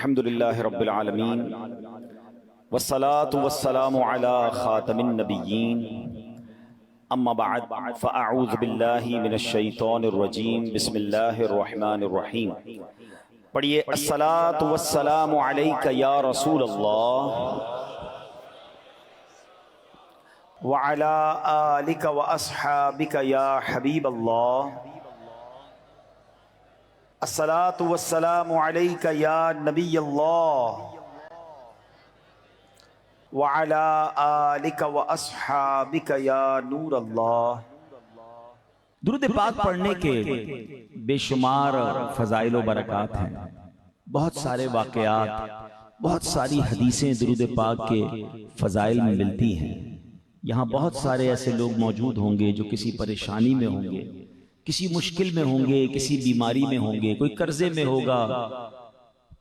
अल्हम्दुलिल्लाहि रब्बिल आलमीन वस्सलातु वस्सलामु अला खातमिन नबिय्यीन अम्मा बअद फ़अऊज़ु बिल्लाहि मिनश शैतानिर रजीम बिस्मिल्लाहिर रहमानिर रहीम। पढ़िए अस्सलातु वस्सलामु अलैका या रसूलल्लाह व अला आलिका व अस्हाबिका या हबीबल्लाह। अस्सलातु वस्सलामु अलैका या नबियल्लाह व अला आलिका व अस्हाबिका या नूरल्लाह। दुरूद पाक पढ़ने के बेशुमार फ़ज़ाइल व बरक़ात हैं। बहुत सारे वाक़यात, बहुत सारी हदीसें दुरूद पाक के फ़ज़ाइल में मिलती हैं। यहाँ बहुत सारे ऐसे लोग मौजूद होंगे जो किसी परेशानी में होंगे, किसी मुश्किल में होंगे, किसी बीमारी में होंगे, कोई कर्जे में होगा,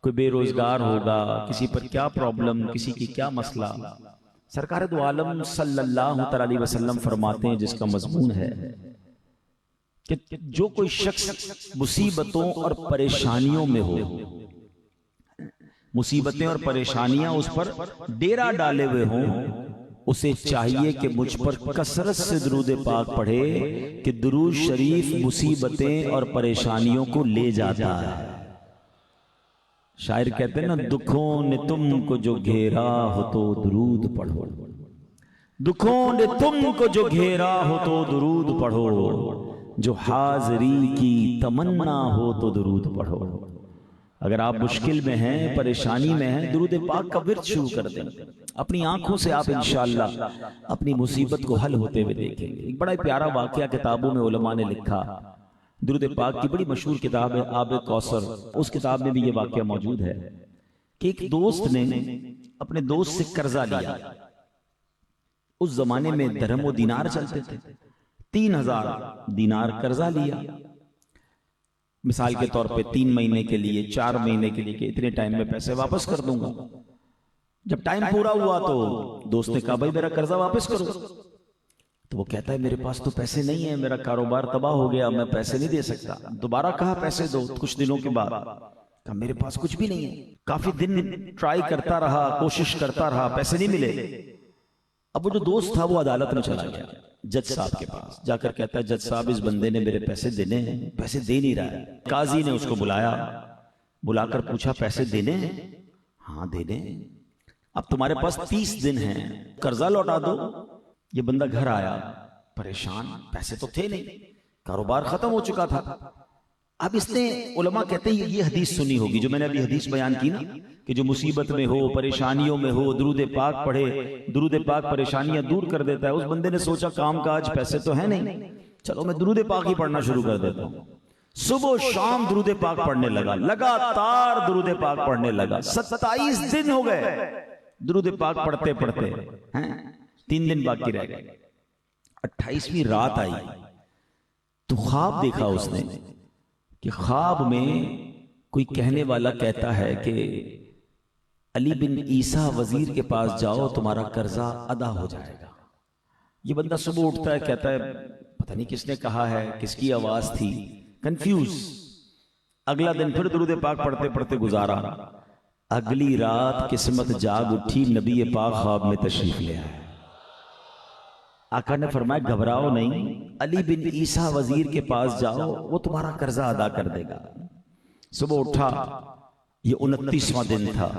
कोई बेरोजगार होगा, किसी पर क्या प्रॉब्लम, किसी की क्या मसला। सरकार दो आलम सल्लल्लाहु अलैहि वसल्लम फरमाते हैं, जिसका मज़मून है कि जो कोई शख्स मुसीबतों और परेशानियों में हो, मुसीबतें और परेशानियां उस पर डेरा डाले हुए हों, उसे चाहिए कि मुझ पर कसरत से दुरूद पाक पढ़े कि दुरूद शरीफ मुसीबतें और परेशानियों को ले जाता है। शायर कहते हैं ना, दुखों ने तुमको जो घेरा हो तो दुरूद पढ़ो, दुखों ने तुमको जो घेरा हो तो दुरूद पढ़ो, जो हाज़री की तमन्ना हो तो दुरूद पढ़ो। अगर आप मुश्किल में हैं, परेशानी में हैं, दुरूद पाक का विर्द शुरू कर दें। अपनी आंखों से आप इंशाअल्लाह अपनी मुसीबत को हल होते हुए देखेंगे। एक बड़ा प्यारा वाकया किताबों में उलमा ने लिखा, दुरूद पाक की बड़ी मशहूर किताब है आब कौसर, उस किताब में भी ये वाकया मौजूद है कि एक दोस्त ने अपने दोस्त से कर्जा लिया। उस जमाने में दरहम व दीनार चलते थे। 3000 दीनार कर्जा लिया, मिसाल के तौर पे 3 महीने के लिए, 4 महीने के लिए, कि इतने टाइम में पैसे वापस कर दूंगा। जब टाइम पूरा हुआ तो दोस्त ने कहा, भाई मेरा कर्जा वापस करो। तो वो कहता है, मेरे पास तो पैसे नहीं है, मेरा कारोबार तबाह हो गया, मैं पैसे नहीं दे सकता। दोबारा कहा पैसे दो, कुछ दिनों के बाद कहा मेरे पास कुछ भी नहीं है। काफी दिन ट्राई करता रहा, कोशिश करता रहा, पैसे नहीं मिले। अब वो जो दोस्त था वो अदालत में चला गया, जज साहब के पास जाकर कहता है, जज साहब इस बंदे ने मेरे पैसे देने हैं, पैसे दे नहीं रहा है। काजी ने उसको बुलाया, बुलाकर पूछा, पैसे देने हैं? हाँ देने। अब तुम्हारे पास 30 दिन हैं, कर्जा लौटा दो। ये बंदा घर आया परेशान, पैसे तो थे नहीं, कारोबार खत्म हो चुका था। अब इसने, उलमा कहते हैं ये हदीस सुनी होगी जो मैंने अभी हदीस बयान की ना, कि जो मुसीबत में हो, परेशानियों में हो, दुरूद पाक पढ़े, दुरूद पाक परेशानियां दूर कर देता है। उस बंदे ने सोचा, काम काज पैसे तो है नहीं, चलो मैं दुरूद पाक ही पढ़ना शुरू कर देता हूं। सुबह शाम दुरूद पाक पढ़ने लगा, लगातार दुरूद पाक पढ़ने लगा। 27 दिन हो गए दुरूद पाक पढ़ते पढ़ते हैं, 3 दिन बाकी रह गए। 28वीं रात आई तो ख्वाब देखा उसने कि ख्वाब में कोई कहने वाला कहता है कि अली बिन ईसा वजीर के पास जाओ, तुम्हारा कर्जा अदा हो जाएगा। ये बंदा सुबह उठता है, कहता है पता नहीं किसने कहा है, किसकी आवाज थी, कंफ्यूज। अगला दिन फिर दुरूद पाक पढ़ते पढ़ते गुजारा। अगली रात किस्मत जाग उठी, नबी पाक ख्वाब में तशरीफ ले आए। आका ने फरमाया, घबराओ नहीं, अली बिन ईसा वजीर के पास जाओ, वो तुम्हारा कर्जा अदा कर देगा। सुबह उठा, ये 29वां दिन था,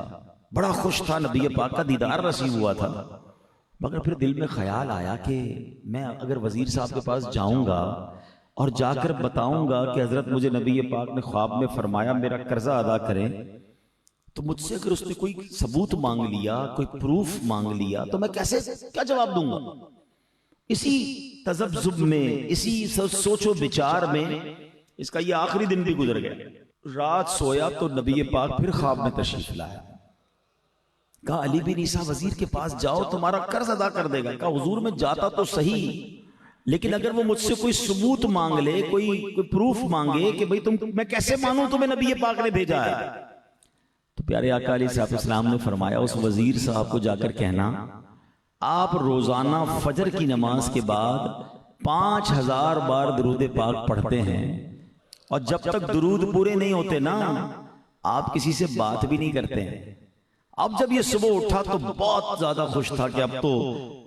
बड़ा खुश था, नबी पाक का दीदार नसीब हुआ था। मगर फिर दिल में ख्याल आया कि मैं अगर वजीर साहब के पास जाऊंगा और जाकर बताऊंगा कि हजरत मुझे नबी पाक ने ख्वाब में फरमाया मेरा कर्जा अदा करें, तो मुझसे अगर उसने कोई सबूत मांग लिया, कोई प्रूफ मांग लिया, तो मैं कैसे क्या जवाब दूंगा। इसी तजब्जुब में, इसी सोचो विचार में इसका ये आखिरी दिन भी गुजर गया। रात सोया तो नबी पाक फिर ख्वाब में तशरीफ लाया। कहा अली बिन ईसा वजीर के पास जाओ, तुम्हारा कर्ज अदा कर देगा। कहा हुजूर मैं जाता तो सही, लेकिन अगर वो मुझसे कोई सबूत मांग ले, कोई प्रूफ मांगे कि भाई तुम, मैं कैसे मानूं तुम्हें नबी पाक ने भेजा है। तो प्यारे आका अलैहिस्सलाम ने फरमाया, उस वजीर साहब को जाकर कहना, आप रोजाना फजर की नमाज के बाद 5000 बार दुरूद पाक पढ़ते हैं, और जब तक दुरूद पूरे नहीं होते ना, आप किसी से बात भी नहीं करते हैं। अब जब ये सुबह उठा तो बहुत ज्यादा खुश था कि अब तो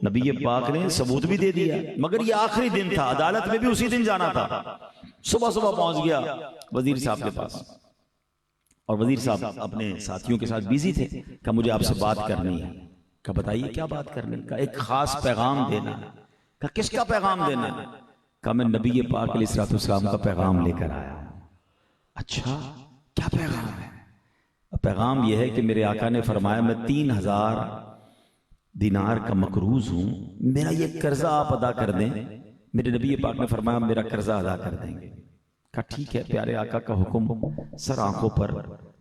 नबी पाक ने सबूत भी दे दिया, मगर ये आखिरी दिन था, अदालत में भी उसी दिन जाना था। सुबह सुबह पहुंच गया वजीर साहब के पास, और वजीर साहब अपने साथियों के साथ बिजी थे। कहा मुझे आपसे बात करनी है। कहा बताइए क्या बात करनी। कहा एक खास पैगाम देना है। कहा किसका पैगाम देना है। कहा मैं नबी पाक अलैहिस्सलाम का पैगाम लेकर आया। अच्छा क्या पैगाम है। पैगाम यह है कि मेरे आका ने फरमाया मैं 3000 दिनार का मकरूज हूं, मेरा ये कर्जा आप अदा कर दें। मेरे नबी पाक ने फरमाया मेरा कर्जा अदा कर देंगे। कहा ठीक है प्यारे आका का हुक्म सर आंखों पर,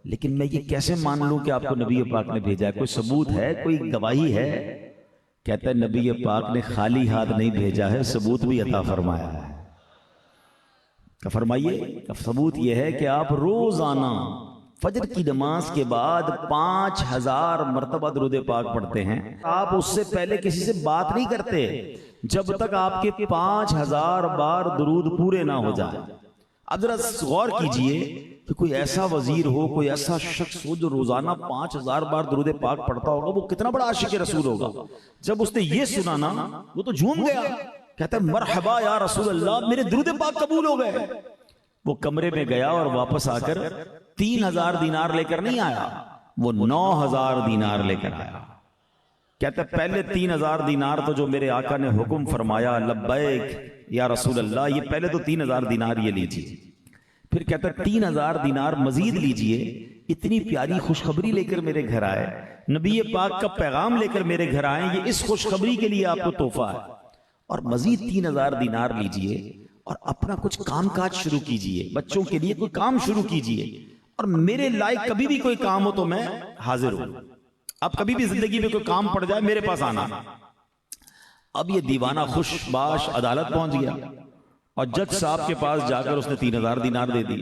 लेकिन मैं ये कैसे मान लूं कि आपको नबी पाक ने भेजा है, कोई सबूत है, कोई गवाही है। कहता है नबी पाक ने खाली हाथ नहीं भेजा है, सबूत भी अता फरमाया है। फरमाइए। सबूत यह है कि आप रोजाना फजर की नमाज के बाद 5000 मरतबा दुरूद पाक पढ़ते हैं। आप उससे पहले किसी से बात नहीं करते जब तक आपके 5000 बार दुरूद पूरे ना हो जाए। अब जरा गौर कीजिए कि कोई ऐसा वजीर हो, कोई ऐसा शख्स हो जो रोजाना 5000 बार दुरूद पाक पढ़ता होगा, वो कितना बड़ा आशिक रसूल होगा। जब उसने ये सुना ना वो तो झूम गया, कहता है मरहबा या रसूल अल्लाह, मेरे दुरूद पाक कबूल हो गए। वो कमरे में गया और वापस आकर 3000 दीनार लेकर नहीं आया, वो 9000 दीनार लेकर आया। कहता है पहले 3000 दीनार तो जो मेरे आका ने हुक्म फरमाया लब्बैक या रसूल अल्लाह, ये पहले तो 3000 दीनार ये लीजिए। फिर कहता है 3000 दीनार मजीद लीजिए, इतनी प्यारी खुशखबरी लेकर मेरे घर आए, नबी पाक का पैगाम लेकर मेरे घर आए, ये इस खुशखबरी के लिए आपको तोहफा है। और मजीद 3000 दीनार लीजिए और अपना कुछ काम काज शुरू कीजिए, बच्चों के लिए कोई काम शुरू कीजिए, और मेरे लायक कभी भी कोई काम हो तो मैं हाजिर हूं। अब कभी भी जिंदगी में कोई काम पड़ जाए मेरे पास आना। अब ये दीवाना खुशबाश अदालत पहुंच गया और जज साहब के पास जाकर उसने 3000 दीनार दे दी।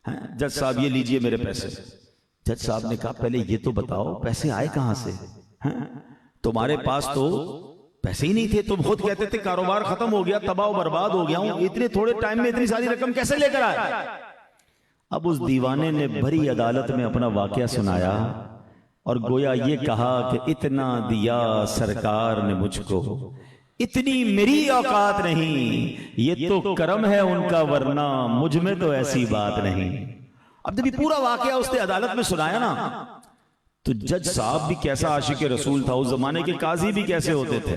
जज साहब ये लीजिए मेरे पैसे। जज साहब ने कहा पहले ये तो बताओ पैसे आए कहां से। तुम्हारे पास तो पैसे ही नहीं थे, तुम खुद कहते थे कारोबार खत्म हो गया, तबाह बर्बाद हो गया हूं, इतने थोड़े टाइम में इतनी सारी रकम कैसे लेकर आए। अब उस दीवाने ने भरी अदालत में अपना वाकया सुनाया और गोया ये कहा कि इतना दिया सरकार ने मुझको, इतनी मेरी औकात नहीं, ये तो करम है उनका, वरना मुझ में तो ऐसी बात नहीं। अब जब ये पूरा वाकया उसने अदालत में सुनाया ना, तो जज साहब भी कैसा आशिक रसूल था, उस जमाने के काजी भी कैसे होते थे।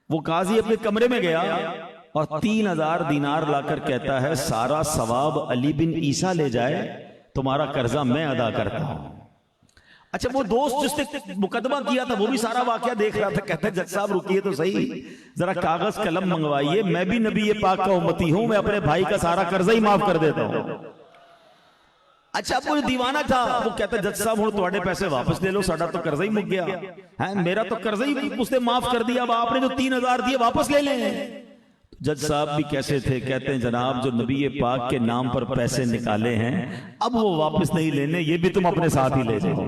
वो काजी अपने कमरे में गया और 3000 दीनार लाकर कहता है सारा सवाब अली बिन ईसा ले जाए, तुम्हारा कर्जा मैं अदा करता हूं। अच्छा वो दोस्त जिसने मुकदमा किया था वो भी सारा वाकया देख रहा था, कहता है जज साहब रुकिए तो सही, जरा कागज कलम मंगवाइए, मैं भी नबी पाक का उम्मती हूं, मैं अपने भाई का सारा कर्जा ही माफ कर देता हूं। अच्छा वो दीवाना था, वो कहता जज साहब हुण तुहाडे पैसे वापस ले लो, साडा तो कर्जा ही मुक गया है, मेरा तो कर्जा ही उसने माफ कर दिया, अब आपने जो 3000 दिए वापस ले लें। जज साहब भी कैसे थे, कहते हैं जनाब जो नबी पाक के नाम पर पैसे निकाले हैं अब वो वापस नहीं लेने, ये भी तुम अपने साथ ही ले जाओ।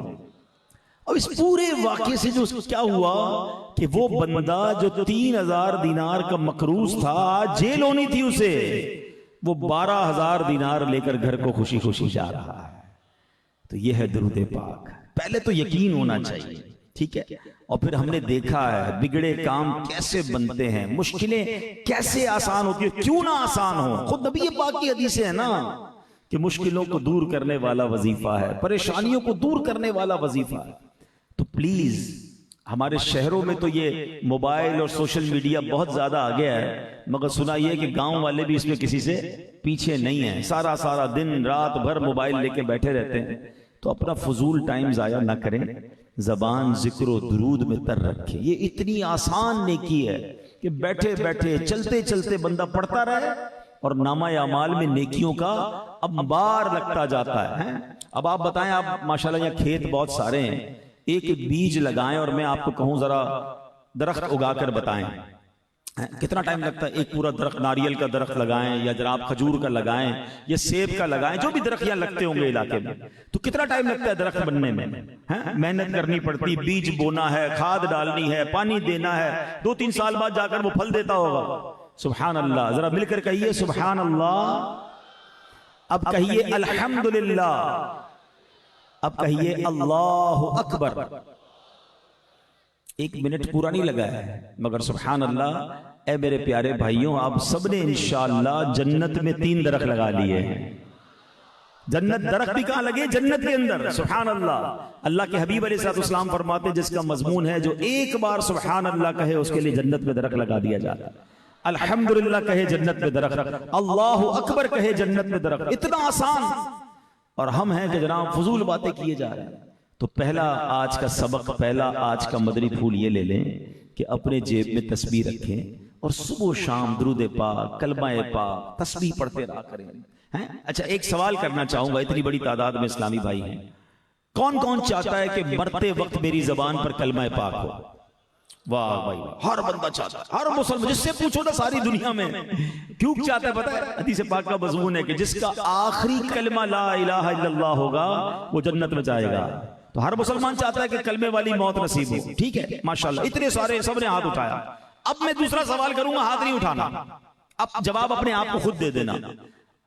अब इस पूरे वाकये से जो क्या हुआ कि वो बंदा जो 3000 दीनार का मकरूज था, जेल होनी थी उसे, वो 12000 दीनार लेकर घर को खुशी खुशी जा रहा है। तो यह है दुरूद पाक। पहले तो यकीन होना चाहिए, ठीक है, और फिर हमने देखा है बिगड़े काम कैसे बनते हैं, मुश्किलें कैसे आसान होती है, क्यों ना आसान हो। खुद नबी पाक की हदीसें है ना कि मुश्किलों को दूर करने वाला वजीफा है, परेशानियों को दूर करने वाला वजीफा है। तो प्लीज हमारे शहरों में तो ये मोबाइल और सोशल मीडिया बहुत ज्यादा आ गया है, मगर सुना ये कि गांव वाले भी इसमें किसी से पीछे नहीं है, सारा सारा दिन रात भर मोबाइल लेके बैठे रहते हैं। तो अपना फजूल टाइम जाया ना करें, जबान जिक्र दुरूद में तर रखें। ये इतनी आसान नेकी है कि बैठे बैठे चलते चलते बंदा पढ़ता रहे और नामा अमाल में नेकियों का अंबार लगता जाता है। अब आप बताएं, आप माशाल्लाह यहाँ खेत बहुत सारे हैं, एक एक बीज लगाएं और मैं आपको कहूं जरा दरख्त उगाकर बताएं कितना टाइम लगता है। एक पूरा दरख्त नारियल का दरख्त लगाएं या जरा आप खजूर का लगाएं या सेब का लगाएं, जो भी दरख्त यहाँ लगते होंगे इलाके में, तो कितना टाइम लगता है दरख्त बनने में। मेहनत करनी पड़ती, बीज बोना है, खाद डालनी है, पानी देना है, 2-3 साल बाद जाकर वो फल देता होगा। सुभान अल्लाह, जरा मिलकर कहिए सुभान अल्लाह। अब कहिए अल्हम्दुलिल्लाह। अब कहिए अल्लाहु अकबर। 1 मिनट पूरा नहीं लगा है, मगर सुभान अल्लाह। ए मेरे प्यारे भाइयों, आप सबने इंशाअल्लाह जन्नत में 3 दरख्त लगा लिए हैं। जन्नत दरख्त भी कहां लगे? जन्नत के अंदर। सुभान अल्लाह। अल्लाह के हबीब अलैहिस्सलाम फरमाते हैं, जिसका मजमून है जो एक बार सुभान अल्लाह कहे उसके लिए जन्नत में दरख्त लगा दिया जाता है। अल्हम्दुलिल्लाह कहे जन्नत में दरख्त, अल्लाहु अकबर कहे जन्नत में दरख्त। इतना आसान, और हम हैं कि जनाब फजूल बातें किए जा रहे हैं। तो पहला आज का सबक, पहला आज का मदरी फूल ये ले लें कि अपने जेब में तस्बीह रखें और सुबह शाम दुरूद पाक, कलमा पाक, तस्बीह पढ़ते रहा करें। हैं? अच्छा, एक सवाल करना चाहूंगा, इतनी बड़ी तादाद में इस्लामी भाई हैं, कौन कौन चाहता है कि मरते वक्त मेरी जबान पर कलमा पाक हो? वाह भाई, हर बंदा चाहता है, हर मुसलमान, जिससे पूछो ना सारी दुनिया में क्यों चाहता है पता है? हदीस पाक का मज़मून है कि जिसका आखिरी कलमा ला इलाहा इल्लल्लाह होगा वो जन्नत में जाएगा। तो हर मुसलमान चाहता है कि कलमे वाली मौत नसीब हो। ठीक है, माशाल्लाह, इतने सारे सबने हाथ उठाया। अब मैं दूसरा सवाल करूंगा, हाथ नहीं उठाना, अब जवाब अपने आप को खुद दे देना।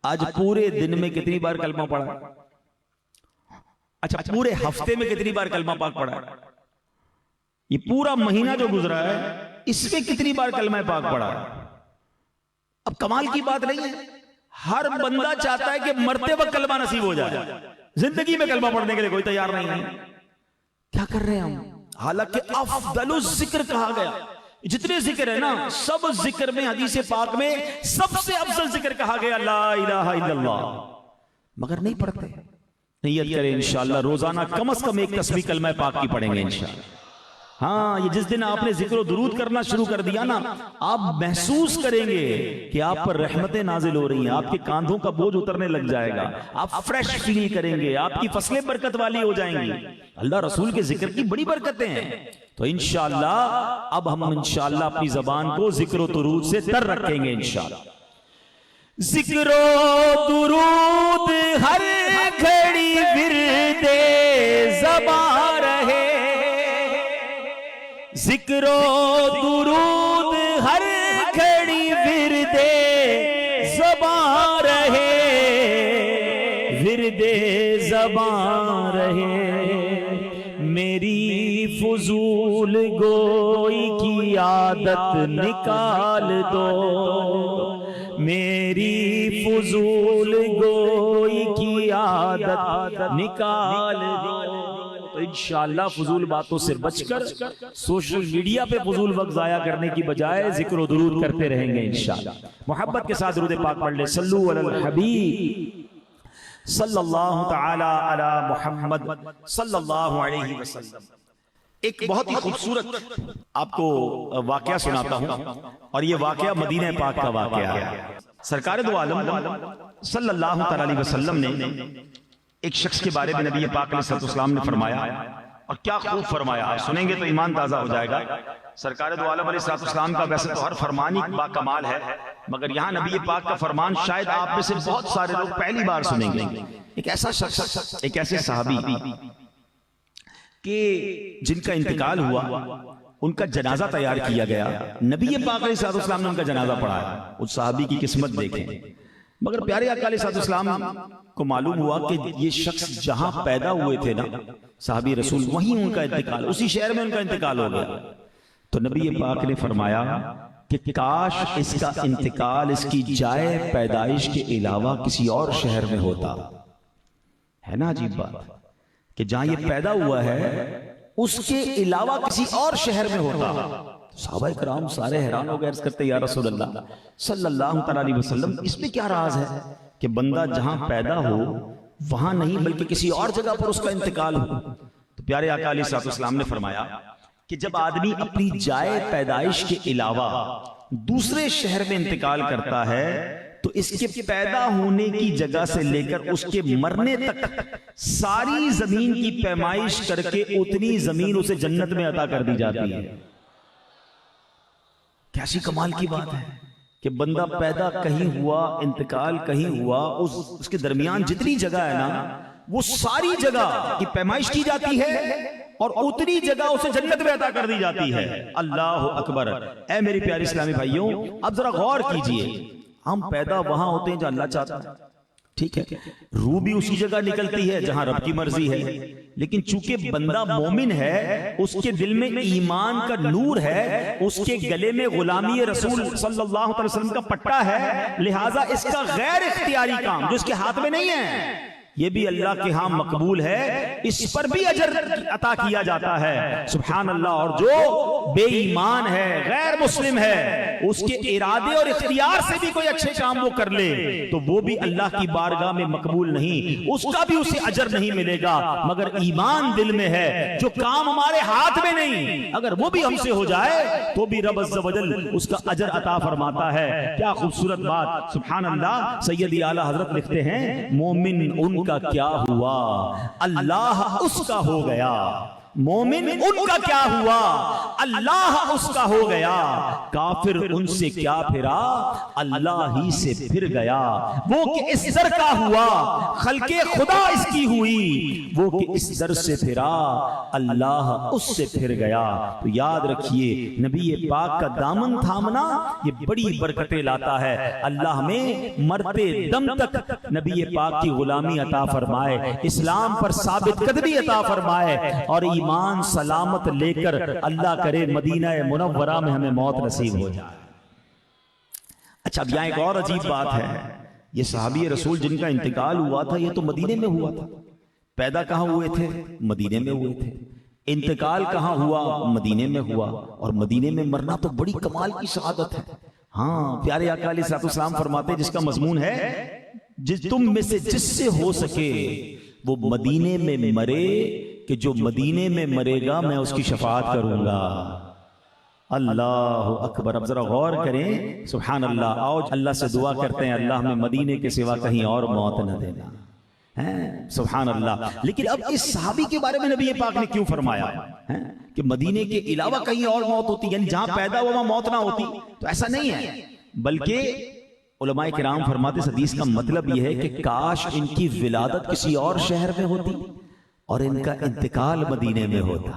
आज पूरे दिन में कितनी बार कलमा पढ़ा? अच्छा, पूरे हफ्ते में कितनी बार कलमा पाक पढ़ा? ये पूरा महीना जो गुजरा है इसमें कितनी बार कलमा पाक पढ़ा? अब कमाल की बात नहीं है, हर बंदा चाहता है कि मरते वक्त कलमा नसीब हो जाए। जिंदगी में कलमा पढ़ने के लिए कोई तैयार नहीं है। क्या कर रहे हैं हम? हालांकि अफदलुज जिक्र कहा गया, जितने जिक्र है ना सब जिक्र में, हदीस पाक में सबसे अफजल जिक्र कहा गया ला इलाहा इल्लल्लाह, मगर नहीं पढ़ते। नियत करें इंशाअल्लाह रोजाना कम से कम एक तस्बीह कलमा पाक की पढ़ेंगे इंशाअल्लाह। हाँ, ये जिस दिन आपने जिक्र और दुरूद करना शुरू कर दिया ना, आप महसूस करेंगे कि आप पर रहमतें नाजिल हो रही हैं, आपके कांधों का बोझ उतरने लग जाएगा, आप फ्रेश फील करेंगे, आपकी फसलें बरकत वाली हो जाएंगी। अल्लाह रसूल के जिक्र की बड़ी बरकतें हैं। तो इंशाअल्लाह अब हम इंशाअल्लाह अपनी जबान को जिक्र और दुरूद से तर रखेंगे इंशाअल्लाह। जिक्र और दुरूद हर घड़ी विरदे ज़बान रहे, जिक्रो दुरूद हर घड़ी विरदे ज़बान रहे, विरदे ज़बान रहे। मेरी फजूल गोई की आदत निकाल दो, मेरी फजूल गोई की आदत निकाल दो। तो इंशाअल्लाह फजूल बातों से बचकर सोशल मीडिया पे फजूल वक्त जाया करने की बजाय जिक्र और दुरूद करते रहेंगे इंशाअल्लाह। मोहब्बत के साथ दुरूद पाक पढ़ ले, सल्लु अलल हबीब सल्लल्लाहु तआला अला मुहम्मद सल्लल्लाहु अलैहि वसल्लम। एक बहुत ही खूबसूरत आपको वाकया सुनाता हूं, और ये वाकया मदीना पाक का वाकया है। सरकार दो आलम सल्लल्लाहु तआला अलैहि वसल्लम ने एक शख्स के बारे में नबी पाक अलैहिस्सलाम ने फरमाया, और क्या खूब फरमाया, आप सुनेंगे तो ईमान ताजा हो जाएगा। सरकार दो आलम अलैहिस्सलाम का वैसे तो हर फरमान ही बाकमाल है, मगर यहाँ नबी पाक का फरमान शायद आप में से बहुत सारे लोग पहली बार सुनेंगे। एक ऐसा शख्स, एक ऐसे सहाबी कि जिनका इंतकाल हुआ, उनका जनाजा तैयार किया गया, नबी पाक अलैहिस्सलाम ने उनका जनाजा पढ़ाया। उस सहाबी की किस्मत देखें। मगर प्यारे आका अलैहिस्सलाम को मालूम हुआ कि ये शख्स जहां पैदा हुए थे ना साहबी रसूल, वहीं उनका इंतकाल, उसी शहर में उनका इंतकाल हो गया। तो नबी पाक ने फरमाया कि काश इसका इंतकाल, इसकी जाए पैदाइश के अलावा किसी और शहर में होता। है ना अजीब बात कि जहां ये पैदा हुआ है उसके अलावा किसी और शहर में होता। सहाबा किराम सारे हैरान हो गए, अर्ज करते या रसूल अल्लाह सल्लल्लाहु अलैहि वसल्लम, इसमें क्या राज है कि बंदा जहां पैदा हो वहां नहीं बल्कि किसी और जगह पर उसका इंतकाल हो? तो प्यारे आका अलैहिस्सलाम ने फरमाया कि जब आदमी अपनी जाए पैदाइश के अलावा दूसरे शहर में इंतकाल करता है तो इसके पैदा होने की जगह से लेकर उसके मरने तक सारी जमीन की पैमाइश करके उतनी जमीन उसे जन्नत में अता कर दी जाती है। कैसी कमाल की बात है कि बंदा पैदा कहीं हुआ, इंतकाल कहीं हुआ, उसके दरमियान जितनी जगह है ना वो सारी जगह की पैमाइश की जाती है और उतनी जगह उसे जन्नत में अता कर दी जाती है। अल्लाह अकबर। ऐ मेरी प्यारी इस्लामी भाइयों, अब जरा गौर कीजिए, हम पैदा वहां होते हैं जहां अल्लाह चाहता है, ठीक है, रूह भी उसी जगह निकलती है जहां रब की मर्जी है, लेकिन चूंकि बंदा मोमिन है, उसके दिल में ईमान का नूर है, उसके गले में गुलामी रसूल सल्लल्लाहु अलैहि वसल्लम का पट्टा है, लिहाजा इसका गैर इख्तियारी काम जो इसके हाथ में नहीं है, ये भी अल्लाह के यहां मकबूल है, इस पर भी अजर अता किया जाता है। सुभान अल्लाह। और जो बेईमान है, गैर मुस्लिम है, उसके इरादे और इख्तियार से भी कोई अच्छे काम वो कर ले तो वो भी अल्लाह की बारगाह में मकबूल नहीं, उसका भी उसे अजर नहीं मिलेगा। मगर ईमान दिल में है, जो काम हमारे हाथ में नहीं, अगर वो भी हमसे हो जाए तो भी रब अज़्ज़ वजल उसका अजर अता फरमाता है। क्या खूबसूरत बात, सुभान अल्लाह। सैयदी आला हजरत लिखते हैं, मोमिन उनका क्या हुआ, अल्लाह उसका हो गया। मोमिन उनका क्या हुआ, अल्लाह उसका हो गया। काफिर उनसे क्या फिरा, अल्लाह ही से फिर गया। वो कि इस दर का हुआ, खल्के खुदा इसकी हुई, वो कि इस दर से फिरा, अल्लाह उससे फिर गया। तो याद रखिए, नबी पाक का दामन थामना ये बड़ी बरकतें लाता है। अल्लाह में मरते दम तक नबी पाक की गुलामी अता फरमाए, इस्लाम पर साबित कदमी अता फरमाए, और ईमान सलामत लेकर अल्लाह करे मदीना मुनव्वरा में हमें मौत नसीब हो जाए। अच्छा, अब यहां एक और अजीब बात है, ये सहाबी रसूल जिनका इंतकाल हुआ था, ये तो मदीने में हुआ था। पैदा कहां हुए थे, मदीने में हुए थे। इंतकाल कहां हुआ, मदीने में हुआ। और मदीने में मरना तो बड़ी कमाल की शहादत है। हाँ, प्यारे आका अलैहिस्सलाम फरमाते, जिसका मजमून है, जिस तुम में से जिससे हो सके वो मदीने में मरे, कि जो मदीने में मरेगा मैं उसकी शफाअत करूंगा। अल्लाह अकबर। अब जरा गौर करें, सुभान अल्लाह। आओ अल्लाह से दुआ करते हैं, अल्लाह में मदीने के सिवा कहीं और मौत न देना है। सुभान अल्लाह। लेकिन अब इस सहाबी के बारे में नबी पाक ने क्यों फरमाया है कि मदीने के अलावा कहीं और मौत होती, यानी जहां पैदा हुआ वहां मौत ना होती? तो ऐसा नहीं है, बल्कि उलमाए किराम फरमाते, इस हदीस का मतलब यह है कि काश इनकी विलादत किसी और शहर में होती और इनका इंतकाल मदीने में होता,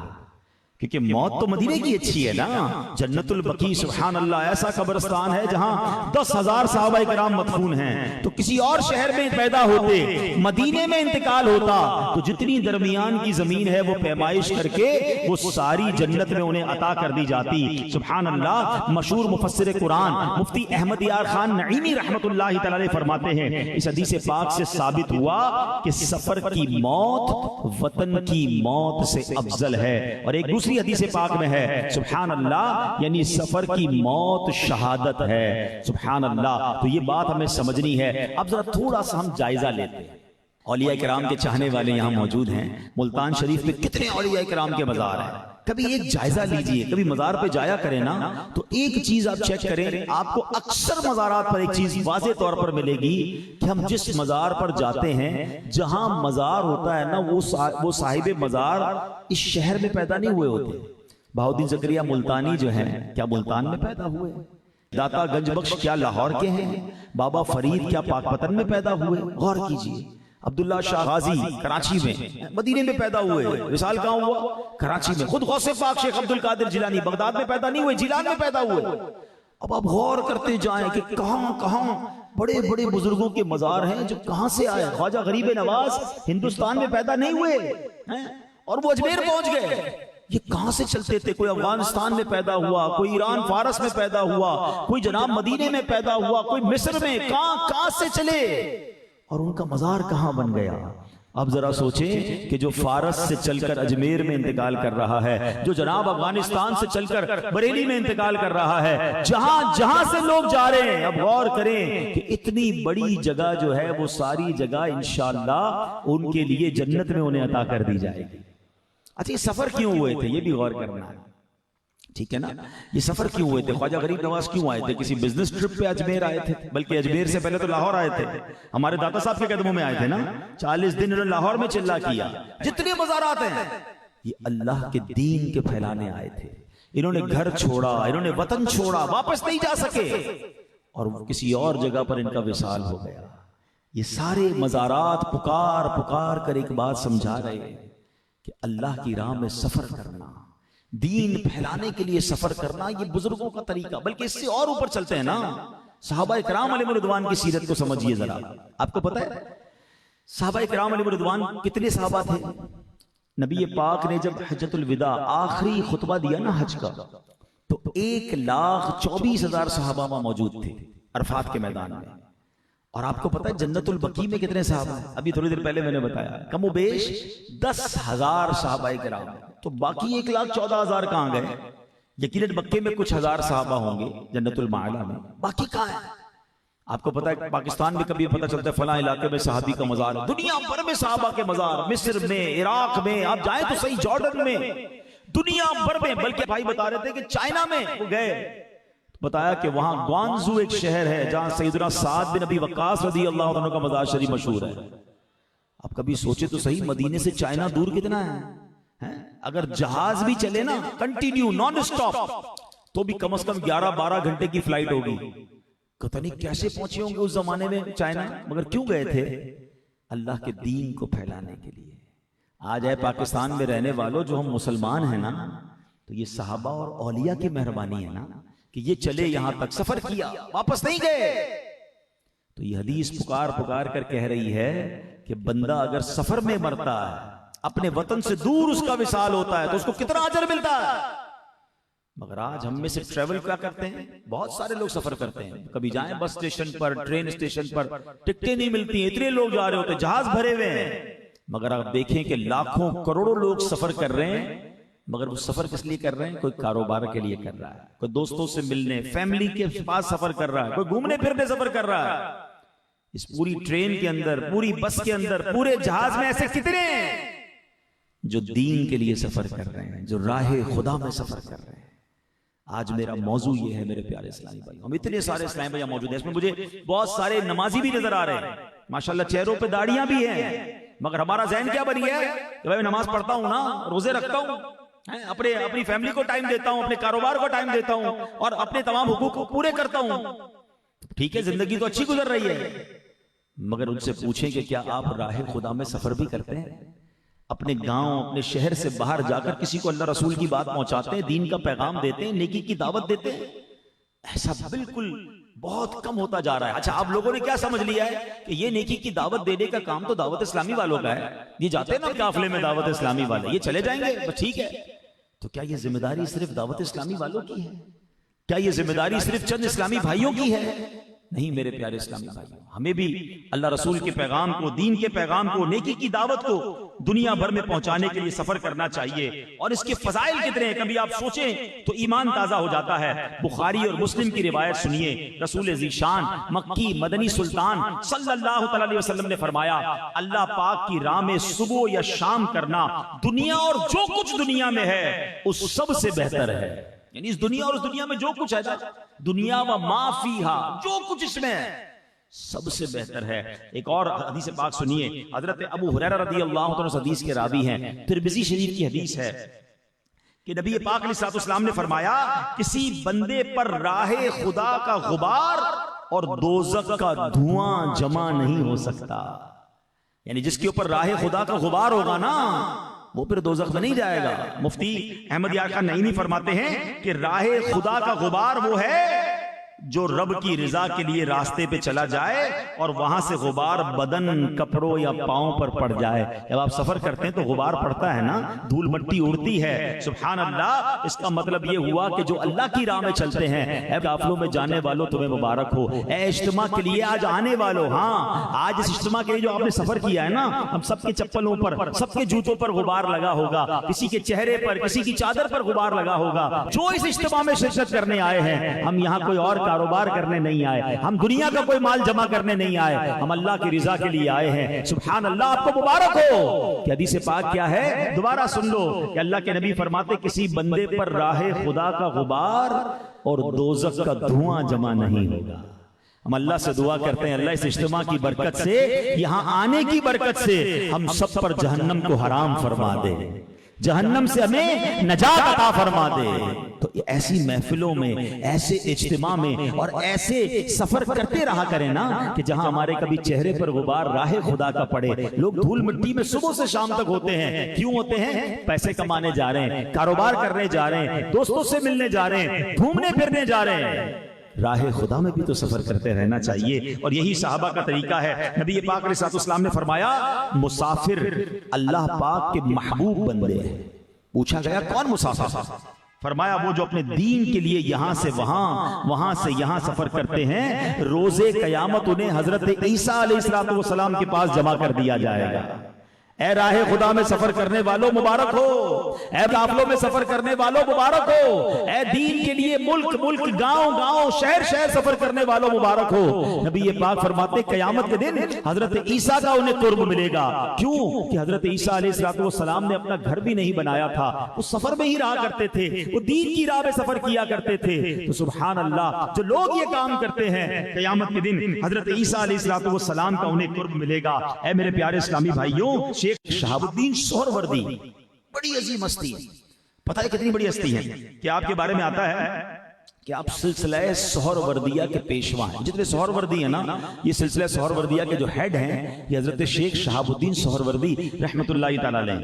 क्योंकि मौत तो मदीने की अच्छी है ना। जन्नतुल बकी, सुभान अल्लाह, ऐसा कब्रिस्तान है जहां 10,000 सहाबा किराम मदफून हैं। तो किसी और शहर में पैदा होते, मदीने में इंतकाल होता, तो जितनी दरमियान की जमीन है वो पैमाइश करके वो सारी जन्नत में उन्हें अता कर दी जाती। सुभान अल्लाह। मशहूर मुफस्सिर कुरान मुफ्ती अहमद यार खान नईमी रहमतुल्लाहि तआला अलैह फरमाते हैं, इस हदीस पाक से साबित हुआ कि सफर की मौत वतन की मौत से अफजल है। और एक दूसरी हदीस पाक में है, सुभान अल्लाह, यानी सफर की मौत शहादत है। सुभान अल्लाह। तो ये बात हमें समझनी है। अब जरा थोड़ा सा हम जायजा लेते हैं। औलिया किराम के चाहने वाले यहाँ मौजूद हैं। मुल्तान शरीफ में कितने औलिया किराम के मजार हैं, कभी एक जायजा लीजिए, कभी मजार पे जाया करें ना, तो एक चीज आप चेक करें, आपको अक्सर मजारात पर एक चीज वाज़े तौर पर मिलेगी कि हम जिस मजार पर जाते हैं, जहां मजार होता है ना, वो साहिब मजार इस शहर में पैदा नहीं हुए होते। बहाउद्दीन ज़करिया मुल्तानी जो है, क्या मुल्तान में पैदा हुए? दाता गंजबख्श क्या लाहौर के हैं? बाबा फरीद क्या पाकपतन में पैदा हुए? गौर कीजिए। अब्दुल्ला शाह गाजी कराची में, मदीने में पैदा हुए। विसाल कहां हुआ? कराची में। खुद गौसे पाक शेख अब्दुल कादिर जिलानी बगदाद में पैदा नहीं हुए, जिलान में पैदा हुए। अब आप गौर करते जाएं कि कहां कहां बड़े बड़े बुजुर्गों के मजार हैं जो कहां से आए। ख्वाजा गरीब नवाज हिंदुस्तान में पैदा नहीं हुए हैं और वो अजमेर पहुंच गए। ये कहां से चलते थे? कोई अफगानिस्तान में पैदा हुआ, कोई ईरान फारस में पैदा हुआ, कोई जनाब मदीने में पैदा हुआ, कोई मिस्र में, कहां से चले और उनका मजार कहां बन गया। अब जरा सोचें कि जो फारस से चलकर अजमेर में इंतकाल कर रहा है, जो जनाब अफगानिस्तान से चलकर बरेली में इंतकाल कर रहा है, जहां जहां से लोग जा रहे हैं, अब गौर करें कि इतनी बड़ी जगह जो है वो सारी जगह इंशाअल्लाह उनके लिए जन्नत में उन्हें अता कर दी जाएगी। अच्छा, ये सफर क्यों हुए थे, ये भी गौर करना है, ठीक है ना। ये सफर क्यों हुए थे? ख्वाजा गरीब नवाज क्यों आए थे? किसी बिजनेस ट्रिप पे अजमेर आए थे, बल्कि अजमेर से पहले तो लाहौर आए थे। हमारे दाता साहब के कदमों में आए थे ना। 40 दिन इन्होंने लाहौर में चिल्ला किया। जितने मज़ारात हैं ये अल्लाह के दीन के फैलाने आए थे। इन्होंने घर छोड़ा, इन्होंने वतन छोड़ा, वापस नहीं जा सके और किसी और जगह पर इनका विसाल हो गया। ये सारे मज़ारात पुकार पुकार कर एक बात समझा रहे कि अल्लाह की राह में सफर करना, दीन फैलाने के लिए सफर करना, ये बुजुर्गों का तरीका। बल्कि इससे और ऊपर चलते हैं ना, सहाबा इकराम अलैहिम रिदवान की सीरत को समझिए जरा। आपको पता है सहाबा इकराम अलैहिम रिदवान कितने सहाबा थे? नबी पाक ने जब हज्जतुल विदा आखिरी खुतबा दिया ना हज का, तो 1,24,000 सहाबा वहां मौजूद थे अरफात के मैदान में। और आपको पता है जन्नतुल बकी में कितने सहाबा हैं? अभी थोड़ी देर पहले मैंने बताया, कमोबेश 10,000 सहाबा इकराम। तो बाकी 1,14,000 कहां गए? यकीनन मक्के में कुछ हजार सहाबा होंगे जन्नतुल माला में, बाकी कहां है? आपको पता है पाकिस्तान में कभी पता चलता है फलां इलाके में सहाबी का मजार है, दुनिया भर में सहाबा के मजार, मिस्र में, इराक में, आप जाए तो सही, जॉर्डन में, दुनिया भर में। बल्कि भाई बता रहे थे कि चाइना में वो गए, तो बताया कि वहां ग्वांगझू एक शहर है जहां सैयदना साद बिन अबी वक्कास रज़ी अल्लाह अन्हु का मजार शरीफ मशहूर है। आप कभी सोचे तो सही, मदीने से चाइना दूर कितना है? अगर जहाज भी चले ना कंटिन्यू नॉन स्टॉप, तो भी कम से कम 11-12 घंटे की फ्लाइट होगी। पता नहीं कैसे पहुंचे होंगे उस जमाने में चाइना, मगर क्यों गए थे? अल्लाह के दीन को फैलाने के लिए। आज है पाकिस्तान में रहने वालों, जो हम मुसलमान हैं ना, तो ये सहाबा और औलिया की मेहरबानी है ना कि ये चले यहां तक, सफर किया, वापस नहीं गए। तो ये हदीस पुकार पुकार कर कह रही है कि बंदा अगर सफर में मरता है, अपने वतन से दूर उसका विसाल होता है, तो उसको कितना अजर मिलता है। मगर आज हम में से ट्रेवल क्या करते हैं? बहुत सारे लोग सफर करते हैं, कभी जाएं बस स्टेशन पर, ट्रेन स्टेशन पर, टिकटें नहीं मिलती, इतने लोग जा रहे होते, जहाज भरे हुए हैं। मगर आप देखें कि लाखों करोड़ों लोग सफर कर रहे हैं, मगर वो सफर किस लिए कर रहे हैं? कोई कारोबार के लिए कर रहा है, कोई दोस्तों से मिलने, फैमिली के पास सफर कर रहा है, कोई घूमने फिरने सफर कर रहा है। इस पूरी ट्रेन के अंदर, पूरी बस के अंदर, पूरे जहाज में ऐसे कितने हैं जो दीन के लिए सफर कर रहे हैं, जो राहे खुदा में सफर कर रहे हैं। आज मेरा मौजू ये है मेरे प्यारे इस्लामी भाई, हम इतने सारे इस्लामी भाई मौजूद हैं, इसमें मुझे बहुत सारे नमाजी भी नजर आ रहे हैं, माशाल्लाह चेहरों पे दाढ़ियां भी हैं, मगर हमारा ज़हन क्या बनी है कि भाई नमाज पढ़ता हूं ना, रोजे रखता हूं, अपनी फैमिली को टाइम देता हूं, अपने कारोबार को टाइम देता हूं और अपने तमाम हुकूक को पूरे करता हूं। ठीक है, जिंदगी तो अच्छी गुजर रही है, मगर उनसे पूछें कि क्या आप राह खुदा में सफर भी करते हैं? अपने गांव, अपने शहर से बाहर जाकर किसी को अल्लाह रसूल की बात पहुंचाते हैं, दीन का पैगाम देते हैं, नेकी की दावत देते हैं? ऐसा बिल्कुल बहुत कम होता जा रहा है। अच्छा, आप लोगों ने क्या समझ लिया है कि ये नेकी की दावत देने का काम तो दावत इस्लामी वालों का है, ये जाते हैं ना काफिले में दावत इस्लामी वाले, ये चले जाएंगे, बस ठीक है। तो क्या ये जिम्मेदारी सिर्फ दावत इस्लामी वालों की है? क्या ये जिम्मेदारी सिर्फ चंद इस्लामी भाइयों की है? नहीं मेरे प्यारे इस्लामी भाइयों, हमें भी अल्लाह रसूल के पैगाम को, दीन के पैगाम को, नेकी की दावत को दुनिया भर में पहुंचाने के लिए सफर करना चाहिए। और इसके फजाइल कितने हैं, कभी आप सोचें तो ईमान ताजा हो जाता है। बुखारी और मुस्लिम की रिवायत सुनिए, रसूल ज़ीशान मक्की मदनी सुल्तान सल्लल्लाहु अलैहि वसल्लम ने फरमाया, अल्लाह पाक की राह में सुबह या शाम करना दुनिया और जो कुछ दुनिया में है उस सब से बेहतर है। यानी इस दुनिया और उस दुनिया में जो कुछ है, दुनिया व माफीहा, जो कुछ इसमें है सबसे बेहतर है। एक और हदीस पाक सुनिए, हजरत अबू हुरैरा रज़ी अल्लाह तआला अन्हु हदीस के रावी हैं, तिरमिज़ी शरीफ की हदीस है कि नबी पाक अलैहिस्सलाम ने फरमाया, किसी बंदे पर राहे खुदा का गुबार और दोज़ख का धुआं जमा नहीं हो सकता। यानी जिसके ऊपर राहे खुदा का गुबार होगा ना, वो फिर दोज़ख में नहीं जाएगा। मुफ्ती अहमद यार खान नईमी फरमाते हैं कि राहे खुदा का गुबार वो है जो रब की रिजा के लिए रास्ते पे चला जाए और वहां से गुबार बदन, कपड़ों या पांव पर पड़ जाए। जब आप सफर करते हैं तो गुबार पड़ता है ना, धूल मिट्टी उड़ती है, सुभान अल्लाह। इसका मतलब ये हुआ कि जो अल्लाह की राह में चलते हैं, काफिलों में जाने वालों तुम्हें मुबारक हो। इज्तिमा के लिए आज आने वालों, हाँ आज इस इज्तिमा के लिए जो आपने सफर किया है ना, हम सबके चप्पलों पर, सबके जूतों पर गुबार लगा होगा, किसी के चेहरे पर, किसी की चादर पर गुबार लगा होगा। जो इस इज्तिमा में शिरकत करने आए हैं, हम यहाँ कोई और कारोबार करने नहीं आए, हम दुनिया का कोई माल जमा करने नहीं आए, हम अल्लाह की रिजा के लिए आए हैं। सुभान अल्लाह, आपको मुबारक हो। कि हदीस पाक क्या है, दोबारा सुन लो कि अल्लाह के नबी फरमाते, किसी बंदे पर राहे खुदा का गुबार और दोज़ख का धुआं जमा नहीं होगा। हम अल्लाह से दुआ करते हैं, अल्लाह इस इज्तिमा की बरकत से, यहाँ आने की बरकत से हम सब पर जहन्नम को हराम फरमा दे, जहन्नम से हमें नजात अता फरमा दे। तो ऐसी महफिलों में, ऐसे इज्तिमा में और ऐसे सफर करते रहा करें ना कि जहां हमारे कभी चेहरे पर गुबार राहे खुदा का पड़े। लोग धूल मिट्टी में सुबह से शाम तक होते हैं, क्यों होते हैं? पैसे कमाने जा रहे हैं, कारोबार करने जा रहे हैं, दोस्तों से मिलने जा रहे हैं, घूमने फिरने जा रहे हैं। राह खुदा में भी तो सफर करते रहना चाहिए। और यही सहाबा का तरीका है। नबी पाक अलैहिस्सलाम ने फरमाया, मुसाफिर अल्लाह पाक के महबूब बंदे हैं। पूछा गया कौन मुसाफिर? फरमाया वो जो अपने दीन के लिए यहां से वहां से यहां सफर करते हैं, रोजे कयामत उन्हें हजरत ईसा अलैहिस्सलाम के पास जमा कर दिया जाएगा। ए राह खुदा में सफर करने वालों मुबारक हो, ए काफिलों में सफर करने वालों मुबारक हो, ए दीन के लिए मुल्क गांव शहर सफर करने वालों मुबारक हो। नबी ये पाक फरमाते कयामत के दिन हजरत ईसा का उन्हें कुर्ब मिलेगा। क्यों? कि हजरत ईसा अलैहिस्सलाम ने अपना घर भी नहीं बनाया था, वो सफर में ही रहा करते थे, वो दीन की राह में सफर किया करते थे। तो सुभान अल्लाह, जो लोग ये काम करते हैं कयामत के दिन हजरत ईसा अलैहिस्सलाम का उन्हें कुर्ब मिलेगा। ए मेरे प्यारे इस्लामी भाइयों, शेख शहाबुद्दीन सोहरवर्दी बड़ी अजीम हस्ती है। पता है कितनी बड़ी हस्ती है? क्या आपके बारे में आता है कि आप सिलसिला सोहरवर्दिया के पेशवा हैं। जितने सोहरवर्दी है ना, ये सिलसिला सोहरवर्दिया के जो हेड हैं ये हजरत शेख शहाबुद्दीन सोहरवर्दी रहमतुल्लाहि तआला अलैह।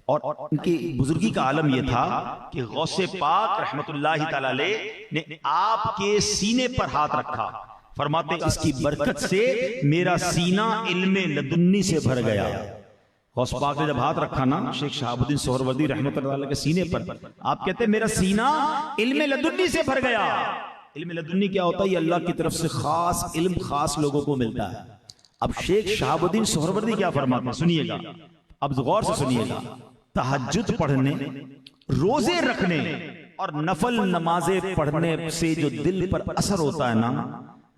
और उनकी बुजुर्गी का आलम यह था कि गौसे पाक रहमतुल्लाहि तआला अलैह ने आपके सीने पर हाथ रखा। फरमाते इसकी बरकत से मेरा सीना इल्मे लदुन्नी से भर गया। गौस पाक ने जब हाथ रखा ना शेख शहाबुद्दीन सोहरवर्दी रहमतुल्लाह अलैह के सीने पर, आप कहते हैं मेरा सीना इल्मे लदुन्नी से भर गया। इल्मे लदुन्नी क्या होता है? ये अल्लाह की तरफ से खास इल्म खास लोगों को मिलता है। अब शेख शहाबुद्दीन सोहरवर्दी क्या फरमाते हैं, सुनिएगा, अब गौर से सुनिएगा। तहज्जुद पढ़ने, रोजे रखने और नफल नमाजें पढ़ने से जो दिल पर असर होता है ना,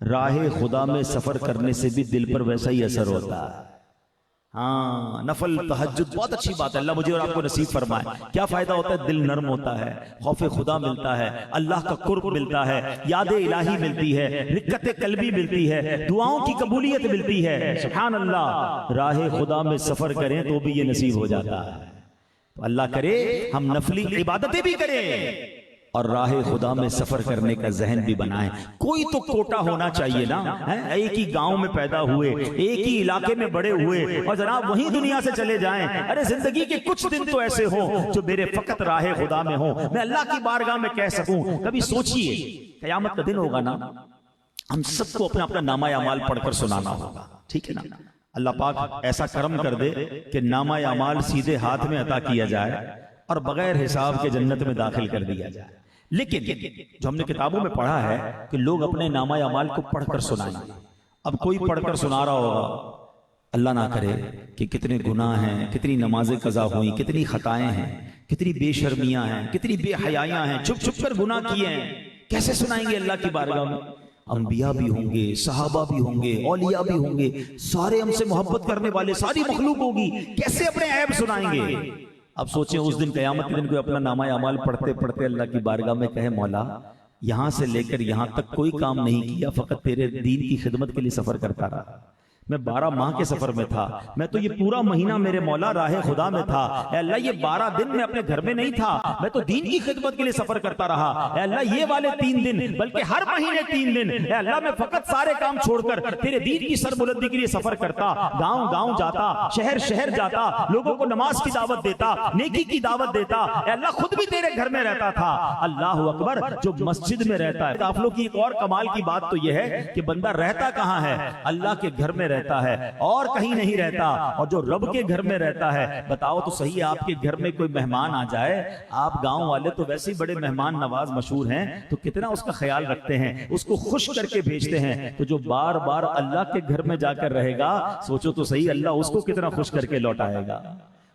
राह खुदा में सफर करने से भी दिल पर वैसा ही असर होता है। हाँ, नफल तहज्जुद बहुत अच्छी बात है, अल्लाह मुझे और आपको नसीब फरमाए। क्या फायदा होता है? दिल नर्म होता है, खौफ खुदा मिलता है, अल्लाह का कुर्ब मिलता है, याद इलाही मिलती है, रिक्कत कल्बी मिलती है, दुआओं की कबूलियत मिलती है। सुभान अल्लाह, राह खुदा में सफर करें तो भी ये नसीब हो जाता है। तो अल्लाह करे हम नफली इबादतें भी करें और राह खुदा में सफर करने का जहन भी बनाएं। कोई तो कोटा होना चाहिए ना, है? एक ही गांव में पैदा हुए, एक ही इलाके में बड़े हुए और जनाब वहीं दुनिया से चले जाएं। अरे जिंदगी के कुछ दिन तो ऐसे हो जो मेरे फकत राह खुदा में हो, मैं अल्लाह की बारगाह में कह सकूं। कभी सोचिए कयामत का दिन होगा ना, हम सबको अपना अपना नामा अमाल पढ़कर सुनाना होगा, ठीक है ना? अल्लाह पाक ऐसा करम कर दे कि नामा अमाल सीधे हाथ में अता किया जाए और बगैर हिसाब के जन्नत में दाखिल कर दिया जाए। लेकिन जो हमने किताबों में पढ़ा है कि लोग अपने नामा अमाल को पढ़कर सुनाएंगे। अब कोई पढ़कर सुना रहा होगा, अल्लाह ना करे कि कितने गुनाह हैं, कितनी नमाजें कज़ा हुई, कितनी खताएं हैं, कितनी बेशर्मियां हैं, कितनी बेहयाइयां हैं, छुप छुप कर गुनाह किए हैं। कैसे सुनाएंगे अल्लाह की बारगाह में? अंबिया भी होंगे, सहाबा भी होंगे, औलिया भी होंगे, सारे हमसे मोहब्बत करने वाले, सारी मखलूक होगी, कैसे अपने ऐब सुनाएंगे? अब सोचें उस दिन कयामत के दिन कोई अपना नामा अमाल पढ़ते पढ़ते अल्लाह की बारगाह में कहे, मौला यहां से लेकर यहां तक कोई काम नहीं किया, फकत तेरे दीन की खिदमत के लिए सफर करता रहा। मैं 12 माह के सफर में था, मैं तो ये पूरा महीना मेरे मौला राह खुदा में था। अल्लाह ये 12 दिन मैं अपने घर में नहीं था, मैं तो दीन की खिदमत के लिए सफर करता रहा। अल्लाह ये वाले 3 दिन, बल्कि हर महीने 3 दिन अल्लाह मैं फकत सारे काम छोड़कर तेरे दीन की सरबुलंदी के लिए सफर करता, गांव गांव जाता, शहर शहर जाता, लोगों को नमाज की दावत देता, नेकी की दावत देता। अल्लाह खुद भी तेरे घर में रहता था। अल्लाह अकबर, जो मस्जिद में रहता है। आप लोग की एक और कमाल की बात तो यह है कि बंदा रहता कहां है? अल्लाह के घर में रहता है और कहीं नहीं रहता। और जो रब के घर में रहता है, बताओ तो सही, आपके घर में कोई मेहमान आ जाए, आप गांव वाले तो वैसे ही बड़े मेहमान नवाज मशहूर हैं, तो कितना उसका ख्याल रखते हैं, उसको खुश करके भेजते हैं। तो जो बार बार अल्लाह के घर में जाकर रहेगा, सोचो तो सही अल्लाह उसको कितना खुश करके लौटाएगा,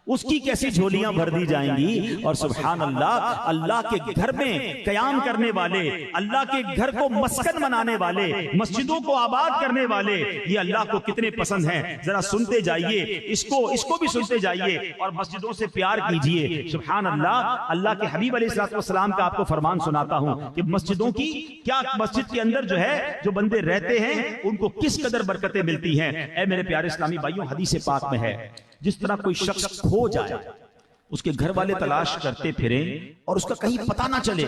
उसकी कैसी झोलियां भर दी जाएंगी। और सुभान अल्लाह, अल्लाह के घर में कयाम करने वाले, अल्लाह के घर को मस्कन बनाने वाले, मस्जिदों को आबाद करने वाले, ये अल्लाह को कितने पसंद हैं। जरा सुनते जाइए, इसको भी सुनते जाइए और मस्जिदों से प्यार कीजिए। सुभान अल्लाह, अल्लाह के हबीब अलैहिस्सलाम का आपको फरमान सुनाता हूं कि मस्जिदों की क्या, मस्जिद के अंदर जो है जो बंदे रहते हैं उनको किस कदर बरकतें मिलती हैं। ऐ मेरे प्यारे इस्लामी भाइयों, हदीस पाक में है, जिस तरह कोई शख्स खो जाए, उसके घर वाले तलाश करते फिरें और उसका कहीं पता ना चले,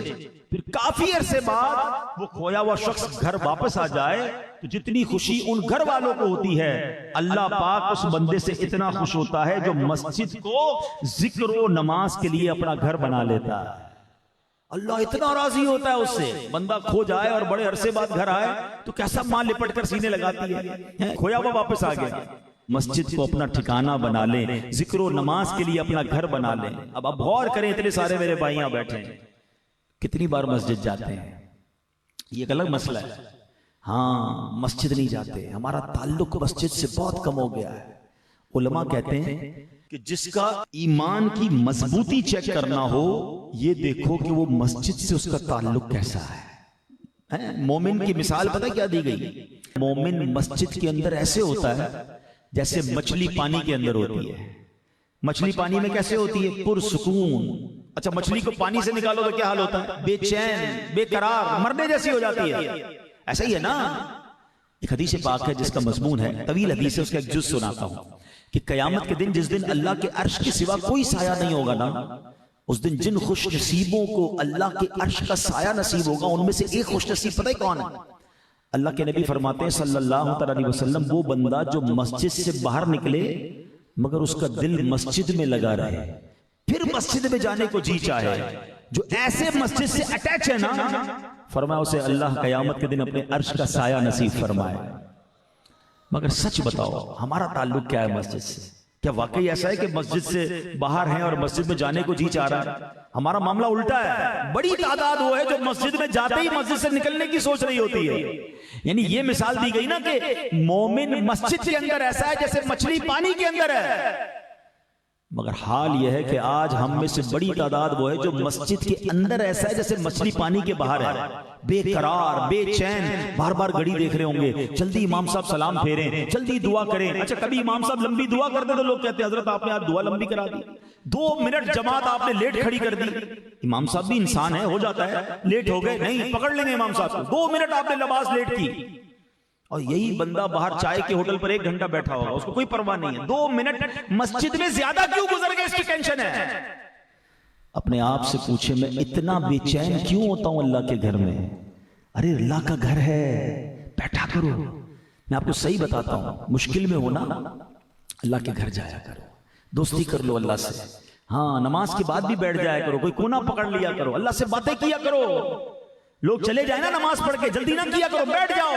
फिर काफी अरसे बाद वो खोया हुआ शख्स घर वापस आ जाए, तो जितनी खुशी उन घर वालों को होती है, अल्लाह पाक उस बंदे से इतना खुश होता है जो मस्जिद को जिक्र और नमाज के लिए अपना घर बना लेता है। अल्लाह इतना राजी होता है उससे। बंदा खो जाए और बड़े अरसे बाद घर आए तो कैसा मां लिपट कर सीने लगाती है, खोया हुआ वापस आ गया। मस्जिद को अपना ठिकाना बना लें, जिक्र नमाज के लिए अपना घर बना लें। अब आप गौर करें, इतने सारे मेरे भाई यहां बैठे हैं, कितनी बार मस्जिद जाते हैं, ये एक अलग मसला है। हाँ, मस्जिद नहीं जाते, हमारा ताल्लुक मस्जिद से बहुत कम हो गया है। उलमा कहते हैं कि जिसका ईमान की मजबूती चेक करना हो, ये देखो कि वो मस्जिद से उसका ताल्लुक कैसा है। मोमिन की मिसाल पता क्या दी गई? मोमिन मस्जिद के अंदर ऐसे होता है जैसे मछली पानी के अंदर होती है। मछली पानी में कैसे होती है? पुरसुकून। अच्छा, मछली को पानी से निकालो तो क्या हाल होता है? बेचैन, बेकरार, मरने जैसी हो जाती है। ऐसा ही है ना। एक हदीस पाक है जिसका मजमून है, तवील हदीस है, उसका एक जुज सुनाता हूं कि कयामत के दिन, जिस दिन अल्लाह के अर्श के सिवा कोई साया नहीं होगा ना, उस दिन जिन खुश नसीबों को अल्लाह के अर्श का साया नसीब होगा, उनमें से एक खुश नसीब पता है कौन है? अल्लाह के नबी फरमाते हैं सल्लल्लाहु अलैहि वसल्लम, वो बंदा जो मस्जिद से बाहर निकले मगर उसका दिल मस्जिद में लगा रहे, फिर मस्जिद में जाने को जी चाहे, जो ऐसे मस्जिद से अटैच है ना, फरमाया उसे अल्लाह कयामत के दिन अपने अर्श का साया नसीब फरमाए। मगर सच बताओ, हमारा ताल्लुक क्या है मस्जिद से? क्या वाकई ऐसा है कि मस्जिद से बाहर हैं और मस्जिद में जाने को जी चाह रहा है? हमारा मामला उल्टा है। बड़ी तादाद वो है जो मस्जिद में जाते ही मस्जिद से निकलने की सोच रही होती है। यानी ये मिसाल दी गई ना कि मोमिन मस्जिद के अंदर ऐसा है जैसे मछली पानी के अंदर है। मगर हाल यह है कि आज हम में से बड़ी तादाद वो है जो मस्जिद के अंदर ऐसा है जैसे मछली पानी के बाहर है, बेकरार, बेचैन, बार बार घड़ी देख रहे होंगे, जल्दी इमाम साहब सलाम फेरें, जल्दी दुआ करें। अच्छा, कभी इमाम साहब लंबी दुआ कर दे तो लोग कहते हैं हजरत आपने आज दुआ लंबी करा दी, 2 मिनट जमात आपने लेट खड़ी कर दी। इमाम साहब भी इंसान है, हो जाता है, लेट हो गए, नहीं पकड़ लेंगे इमाम साहब को, 2 मिनट आपने नमाज लेट की। और यही बंदा बाहर चाय के होटल पर 1 घंटा बैठा होगा, उसको कोई परवाह नहीं है। 2 मिनट मस्जिद में ज्यादा क्यों गुजर गए, इसकी टेंशन है। अपने आप से पूछे, मैं इतना बेचैन क्यों होता हूं अल्लाह के घर में? अरे अल्लाह का घर है, बैठा करो। मैं आपको सही बताता हूं, मुश्किल में हो ना, अल्लाह के घर जाया करो, दोस्ती कर लो अल्लाह से। हाँ, नमाज के बाद भी बैठ जाया करो, कोई कोना पकड़ लिया करो, अल्लाह से बातें किया करो। लोग चले जाए ना नमाज पढ़ के, जल्दी ना किया करो, बैठ जाओ।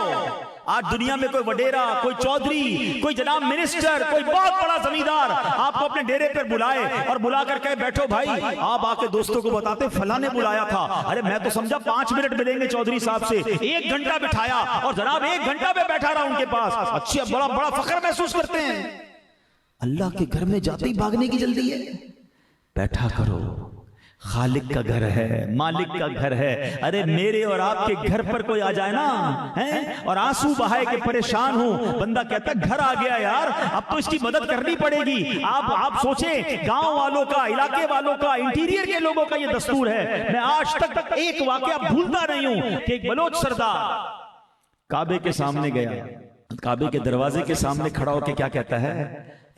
आज दुनिया में कोई वडेरा, कोई चौधरी, कोई जनाब मिनिस्टर, कोई बहुत बड़ा जमींदार आपको अपने डेरे पर बुलाए और बुलाकर कहे बैठो भाई, आप आके दोस्तों को बताते फला ने बुलाया था। अरे मैं तो समझा 5 मिनट मिलेंगे चौधरी साहब से, 1 घंटा बिठाया और जनाब 1 घंटा में बैठा रहा उनके पास। अच्छा, बड़ा बड़ा फख्र महसूस करते हैं। अल्लाह के घर में जाते ही भागने की जल्दी है। बैठा करो, खालिक का घर है, मालिक का घर है। अरे मेरे और आपके घर पर कोई आ जाए ना है और आंसू बहाए के परेशान हूं, बंदा कहता है घर आ गया यार, अब तो इसकी मदद करनी पड़ेगी। आप सोचें, गांव वालों का, इलाके वालों का, इंटीरियर के लोगों का ये दस्तूर है। मैं आज तक एक वाकया भूलता नहीं हूं कि एक बलोच सरदार काबे के सामने गया, काबे के दरवाजे के सामने खड़ा होकर क्या कहता है,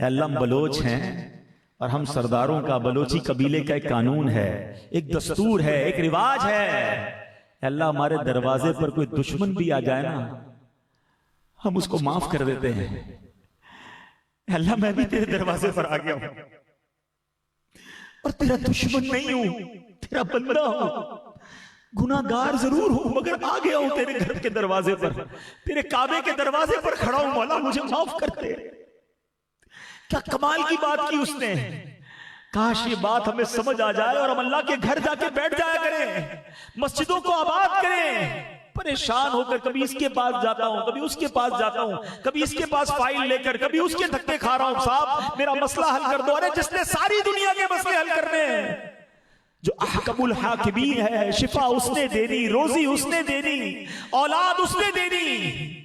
अल्लाह बलोच हैं और हम सरदारों का, बलोची कबीले का एक कानून है, एक दस्तूर है, एक रिवाज है। अल्लाह हमारे दरवाजे पर कोई दुश्मन भी आ जाए ना, हम उसको माफ कर देते हैं। अल्लाह मैं भी तेरे दरवाजे पर आ गया हूं और तेरा दुश्मन नहीं हूं, तेरा बंदा हूं, गुनाहगार जरूर हूं मगर आ गया हूं तेरे घर के दरवाजे पर, तेरे काबे के दरवाजे पर खड़ा हूं, मौला मुझे माफ कर दे। क्या कमाल की बात की उसने। काश ये बात हमें समझ आ जाए और हम अल्लाह के घर जाके बैठ जाया करें, मस्जिदों को आबाद करें। परेशान होकर कभी इसके पास जाता हूं, कभी उसके पास जाता हूं, कभी इसके पास फाइल लेकर, कभी उसके धक्के खा रहा हूं, साहब मेरा मसला हल कर दो। अरे जिसने सारी दुनिया के मसले हल करने हैं, जो अहकमुल हाकिमीन है, शिफा उसने देनी, रोजी उसने देनी, औलाद उसने देनी,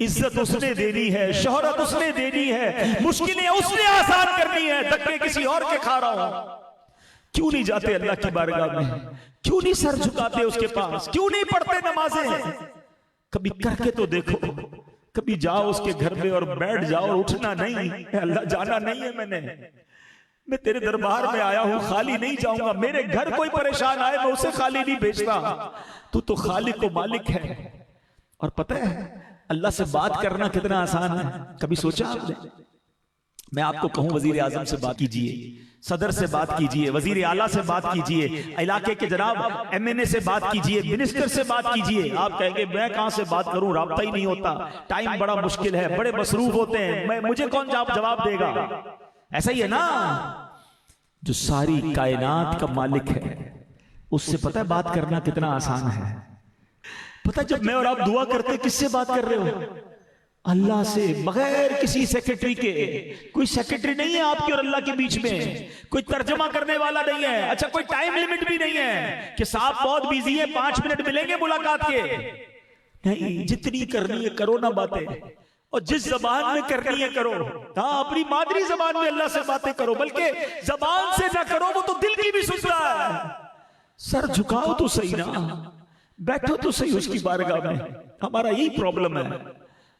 इज्जत उसने देनी है, शोहरत उसने देनी है, मुश्किलें उसने आसान करनी है, धक्के किसी और के खा रहा हूं। क्यों नहीं जाते अल्लाह की बारगाह में? क्यों नहीं सर झुकाते उसके पास? क्यों नहीं पढ़ते नमाजें? कभी करके तो देखो, कभी जाओ उसके घर में और बैठ जाओ, उठना नहीं। अल्लाह जाना नहीं है, मैं तेरे दरबार में आया हूं, खाली नहीं जाऊंगा। मेरे घर कोई परेशान आए मैं उसे खाली नहीं भेजता। तू तो खालिक को मालिक है। और पता है अल्लाह से बात करना कितना आसान है, कभी सोचा आपने? मैं आपको कहूं वजीर आजम से बात कीजिए, सदर से बात कीजिए, वजीर आला से बात कीजिए, इलाके के जनाब एमएनए से बात कीजिए, मिनिस्टर से बात कीजिए। आप कहेंगे मैं कहां से बात करूं, राब्ता ही नहीं होता, टाइम बड़ा मुश्किल है, बड़े मसरूफ होते हैं, मुझे कौन जवाब देगा। ऐसा ही है ना, जो सारी कायनात का मालिक है उससे पता है बात करना कितना आसान है। पता है जब मैं और आप दुआ करते किससे बात कर रहे हो, अल्लाह से, बगैर किसी सेक्रेटरी के। कोई सेक्रेटरी नहीं है आपके और अल्लाह के बीच में, कोई तर्जमा करने वाला नहीं है। अच्छा कोई टाइम लिमिट भी नहीं है कि साहब बहुत बिजी है 5 मिनट मिलेंगे मुलाकात के, नहीं, जितनी करनी है करो ना बातें, और जिस जबान में करनी है करो। हाँ, अपनी मादरी जबान में अल्लाह से बातें करो, बल्कि जबान से ना करो वो तो दिल की भी सुनता है। सर झुकाओ तो सही ना, बैठो तो सही उसकी बारगाह में। हमारा यही प्रॉब्लम है,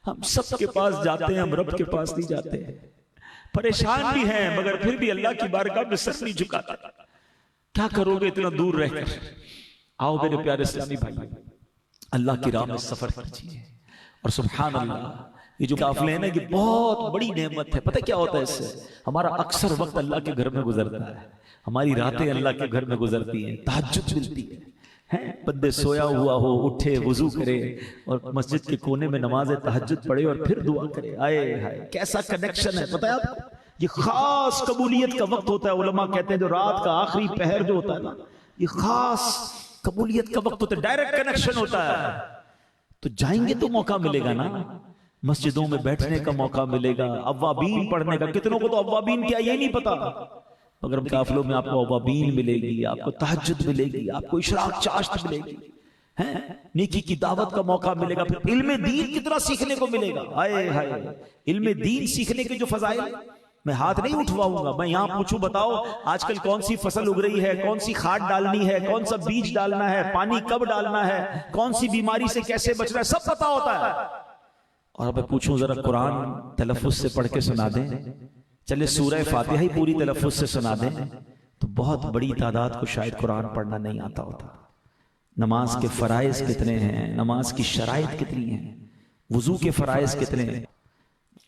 हम सबके पास जाते हैं, हम रब के पास नहीं जाते। परेशान भी हैं मगर फिर भी अल्लाह की बारगाह में सर नहीं झुकाते। क्या करोगे इतना दूर रहकर। आओ मेरे प्यारे इस्लामी भाई, अल्लाह की राह में सफर कीजिए। और सुभान अल्लाह, ये जो काफिले हैं ना, ये बहुत बड़ी नेमत है। पता क्या होता है इससे, हमारा अक्सर वक्त अल्लाह के घर में गुजरता है, हमारी रातें अल्लाह के घर में गुजरती हैं, तहज्जुद मिलती है। बंदे सोया हुआ हो, उठे, वुजू करे और मस्जिद के कोने में नमाज तहज्जुद पढ़े और फिर दुआ करे। आए हाय कैसा कनेक्शन है। पता है आपको, ये खास कबूलियत का वक्त होता है। उलमा कहते हैं जो रात का आखिरी पहर जो होता है ना, ये खास कबूलियत का वक्त होता है, डायरेक्ट कनेक्शन होता है। तो जाएंगे तो मौका मिलेगा ना, मस्जिदों में बैठने का मौका मिलेगा, अव्वाबीन पढ़ने का। कितनों को तो अव्वाबीन क्या ये नहीं पता, मगर काफिलों में आपको अव्वाबीन मिलेगी, आपको तहज्जुद मिलेगी, आपको इशराक चाश्त मिलेगी, हैं, नेकी की दावत का मौका मिलेगा। फिर इल्मे दीन कितना सीखने को मिलेगा। हाय हाय, इल्मे दीन सीखने के जो फजाइल, मैं हाथ नहीं उठवाऊंगा, मैं यहां पूछूं बताओ आजकल कौन सी फसल उग रही है, कौन सी खाद डालनी है, कौन सा बीज डालना है, पानी कब डालना है, कौन सी बीमारी से कैसे बचना है, सब पता होता है। और मैं पूछूं जरा कुरान तलफ्फुज से पढ़ के सुना दें, चले सूरह फातिहा ही पूरी तलफ्फुज से सुना दें, तो बहुत बड़ी तादाद को शायद कुरान पढ़ना नहीं आता होता। नमाज के फराइज कितने हैं, नमाज की शराइत कितनी है, वुजू के फराइज कितने हैं।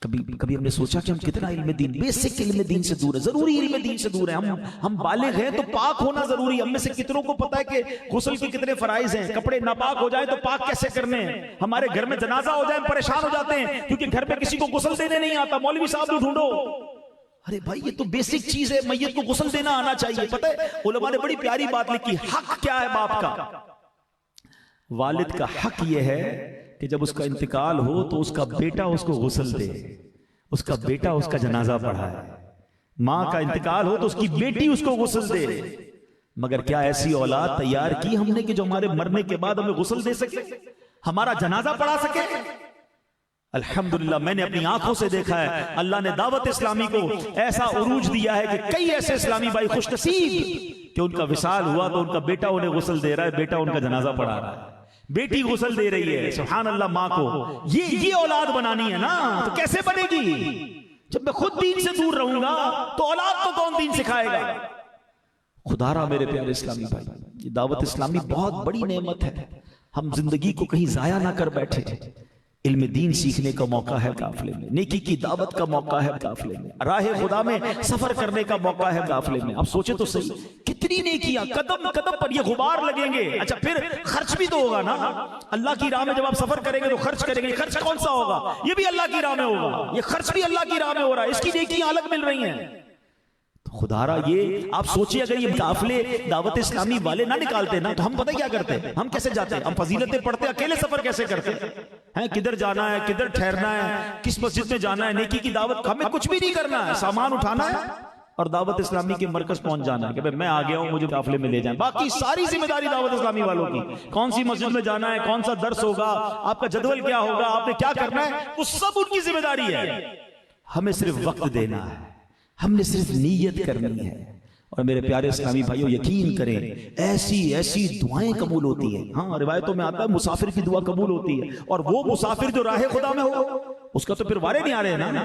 कभी हमने सोचा कि हम कितना इल्म दीन, बेसिक इल्म दीन से दूर है, जरूरी इल्म दीन से दूर है। हम बालिग हैं तो पाक होना जरूरी है। हम में से कितनों को पता है कि गुस्ल के कितने फराइज हैं, कपड़े नापाक हो जाए तो पाक कैसे करने हैं। हमारे घर में जनाजा हो जाए परेशान हो जाते हैं क्योंकि घर पे किसी को गुस्ल देने नहीं आता, मौलवी साहब ढूंढो। अरे भाई ये तो बेसिक चीज है, मैयत को गुस्ल देना आना चाहिए। पता है उलमा ने बड़ी प्यारी बात लिखी, हक क्या है बाप का। वालिद का हक ये है कि जब उसका इंतकाल हो तो उसका बेटा उसको गुस्ल दे, उसका बेटा उसका जनाजा पढ़ाए। मां का इंतकाल हो तो उसकी बेटी उसको गुस्ल दे। मगर क्या ऐसी औलाद तैयार की हमने कि जो हमारे मरने के बाद हमें गुस्ल दे सके, हमारा जनाजा पढ़ा सके। अल्हम्दुलिल्लाह मैंने अपनी आंखों से देखा है, अल्लाह ने दावत इस्लामी को ऐसा उरूज दिया है कि कई ऐसे इस्लामी भाई खुशनसीब कि उनका विसाल हुआ तो उनका बेटा उन्हें गुस्ल दे रहा है, बेटा उनका जनाजा पढ़ा रहा है, बेटी गुस्ल दे रही है। सुभान अल्लाह, माँ को ये औलाद बनानी है ना, तो कैसे बनेगी जब मैं खुद दीन से दूर रहूंगा तो औलाद को कौन दीन सिखाएगा। खुदारा मेरे प्यारे इस्लामी भाई, ये दावत इस्लामी बहुत बड़ी नेमत है। हम जिंदगी को कहीं जाया ना कर बैठे। इल्म दीन सीखने का मौका है काफिले में, नेकी की दावत का मौका है काफिले में, राह खुदा में सफर करने का मौका है काफिले में। अब सोचे तो सही, कितनी नेकियां कदम कदम पर ये गुबार लगेंगे। अच्छा फिर खर्च भी तो होगा ना, अल्लाह की राह में जब आप सफर करेंगे तो खर्च करेंगे। खर्च कौन सा होगा, ये भी अल्लाह की राह में होगा, ये खर्च भी अल्लाह की राह में हो रहा है, इसकी नेकियां अलग मिल रही हैं। खुदारा ये आप सोचिए, अगर ये काफिले दावत इस्लामी वाले ना निकालते ना तो हम पता क्या करते, हम कैसे जाते, हम फजीलतें पढ़ते, अकेले सफर कैसे करते हैं, किधर जाना है, किधर ठहरना है, किस मस्जिद में जाना है, नेकी की दावत, हमें कुछ भी नहीं करना है, सामान उठाना है और दावत इस्लामी के मरकज पहुंच जाना है कि भाई मैं आ गया हूं, मुझे काफिले में ले जाएं। बाकी सारी जिम्मेदारी दावत इस्लामी वालों की, कौन सी मस्जिद में जाना है, कौन सा दर्स होगा, आपका जदवल क्या होगा, आपने क्या करना है, वो सब उनकी जिम्मेदारी है। हमें सिर्फ वक्त देना है, हमने सिर्फ नीयत करनी है। और मेरे प्यारे इस्लामी भाइयों यकीन करें, ऐसी ऐसी दुआएं कबूल होती हैं। हाँ, रिवायतों में आता है मुसाफिर की दुआ कबूल होती है, और वो मुसाफिर जो राह खुदा में हो उसका तो फिर वारे नहीं आ रहे हैं ना।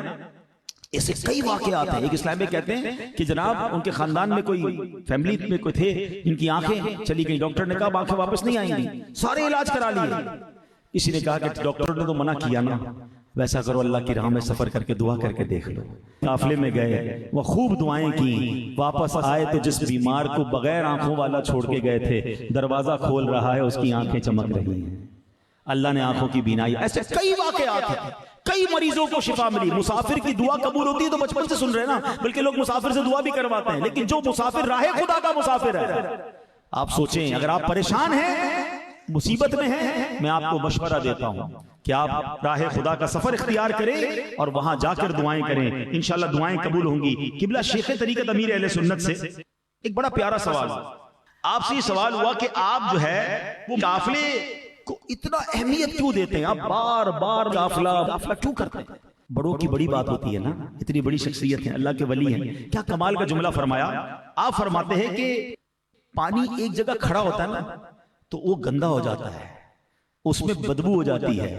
ऐसे कई वाकयात हैं। एक इस्लाम में कहते हैं कि जनाब उनके खानदान में कोई फैमिली में कोई थे जिनकी आंखें चली गई, डॉक्टर ने कहा आंखें वापस नहीं आएंगी, सारे इलाज करा लिए। किसी ने कहा कि डॉक्टर ने तो मना किया ना, वैसा करो, अल्लाह की राह में सफर करके दुआ करके देख लो। काफिले में गए, वो खूब दुआएं की, वापस आए तो जिस बीमार को बगैर आंखों वाला छोड़ के गए थे, दरवाजा खोल रहा है, उसकी आंखें चमक रही हैं, अल्लाह ने आंखों की बीनाई। ऐसे कई वाकयात हैं, कई मरीजों को शिफा मिली। मुसाफिर की दुआ कबूल होती है तो बचपन से सुन रहे हैं ना, बल्कि लोग मुसाफिर से दुआ भी करवाते हैं। लेकिन जो मुसाफिर राहे खुदा का मुसाफिर है, आप सोचें, अगर आप परेशान हैं, मुसीबत में हैं, मैं आपको मशवरा देता हूं कि आप राहे खुदा का सफर इख्तियार करें और वहां जाकर दुआएं करें, इंशाल्लाह दुआएं कबूल होंगी। किबला शेख तरीकत अमीर अहले सुन्नत से एक बड़ा प्यारा सवाल, आपसे ये सवाल हुआ कि आप जो है वो काफिले को इतना अहमियत क्यों देते हैं, आप बार बार काफिला क्यों करते हैं? बड़ों की बड़ी बात होती है ना, इतनी बड़ी शख्सियत है, अल्लाह के वली हैं। क्या कमाल का जुमला फरमाया, आप फरमाते हैं कि पानी एक जगह खड़ा होता है ना तो वो गंदा हो जाता है, उसमें बदबू हो जाती है,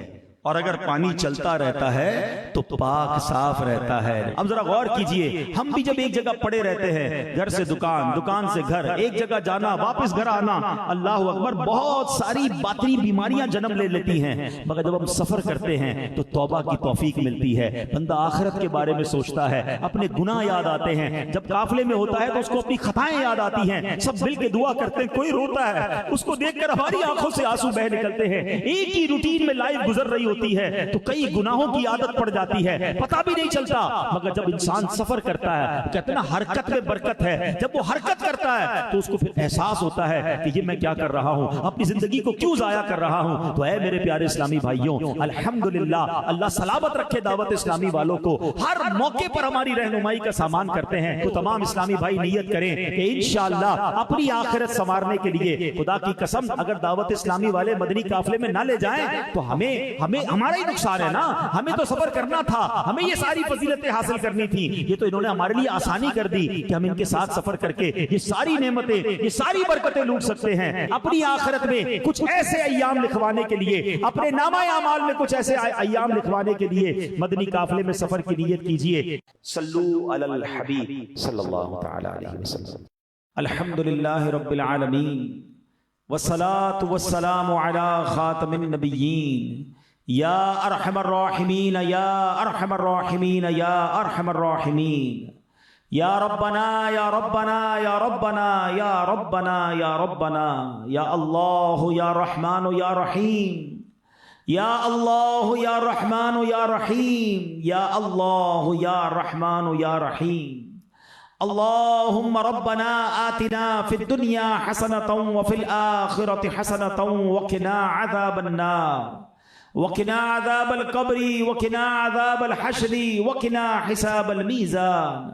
और अगर पानी चलता रहता है तो पाक साफ रहता है। अब जरा गौर कीजिए, हम भी जब एक जगह पड़े रहते हैं, घर से दुकान, दुकान से घर, एक जगह जाना वापस घर आना, अल्लाह अकबर, बहुत सारी बातनी बीमारियां जन्म ले लेती हैं। मगर जब हम सफर करते हैं तो तौबा की तौफीक मिलती है, बंदा आखिरत के बारे में सोचता है, अपने गुनाह याद आते हैं। जब काफिले में होता है तो उसको अपनी खताएं याद आती हैं, सब मिल के दुआ करते हैं, कोई रोता है, उसको देखकर हमारी आंखों से आंसू बह निकलते हैं। एक ही रूटीन में लाइफ गुजर रही होती है तो कई गुनाहों की आदत पड़ जाती है, पता भी नहीं चलता। मगर जब इंसान सफर करता है, कहते हैं ना हरकत में बरकत है, जब वो हरकत करता है तो उसको फिर एहसास होता है कि ये मैं क्या कर रहा हूं, अपनी जिंदगी को क्यों जाया कर रहा हूं। तो ऐ मेरे प्यारे इस्लामी भाइयों, अल्हम्दुलिल्लाह, अल्लाह सलामत रखे दावत इस्लामी वालों को, हर मौके पर हमारी रहनुमाई का सामान करते हैं। तो तमाम इस्लामी भाई नियत करें कि इंशाअल्लाह अपनी आखिरत संवारने के लिए, खुदा की कसम, अगर दावत इस्लामी वाले मदनी काफिले में ना ले जाएं तो हमें हमारा ही नुकसान है ना। हमें तो सफर करना था, हमें ये सारी फजीलतें हासिल करनी थी, ये तो इन्होंने हमारे लिए आसानी कर दी कि हम इनके साथ सफर करके ये सारी नेमतें, ये सारी बरकतें लूट सकते हैं। अपनी आखिरत में कुछ ऐसे अय्याम लिखवाने के लिए, अपने नामा अमाल में कुछ ऐसे अय्याम लिखवाने के लिए मदनी काफिले में सफर की नियत कीजिए। सल्लू अलल हबीब सल्लल्लाहु तआला अलैहि वसल्लम। अल्हम्दुलिल्लाहि रब्बिल आलमीन वस्सलातु वस्सलामु अला खातमिन नबिय्यीन या अरहमर राहिमीन या अरहमर राहिमीन या अरहमर राहिमीन या रब्बना या रब्बना या रब्बना या रब्बना या रब्बना या अल्लाह या रहमान या रहीम या अल्लाह या रहमान या रहीम या अल्लाह या रहमान या रहीम। अल्लाहुम्मा रब्बना आतिना फिद दुनिया हसनतन व फिल आखिरति हसनतन व क़िना अज़ाबन नार वक़िना अज़ाबल क़ब्री वक़िना अज़ाबल हश्री वक़िना हिसाबल मीज़ान।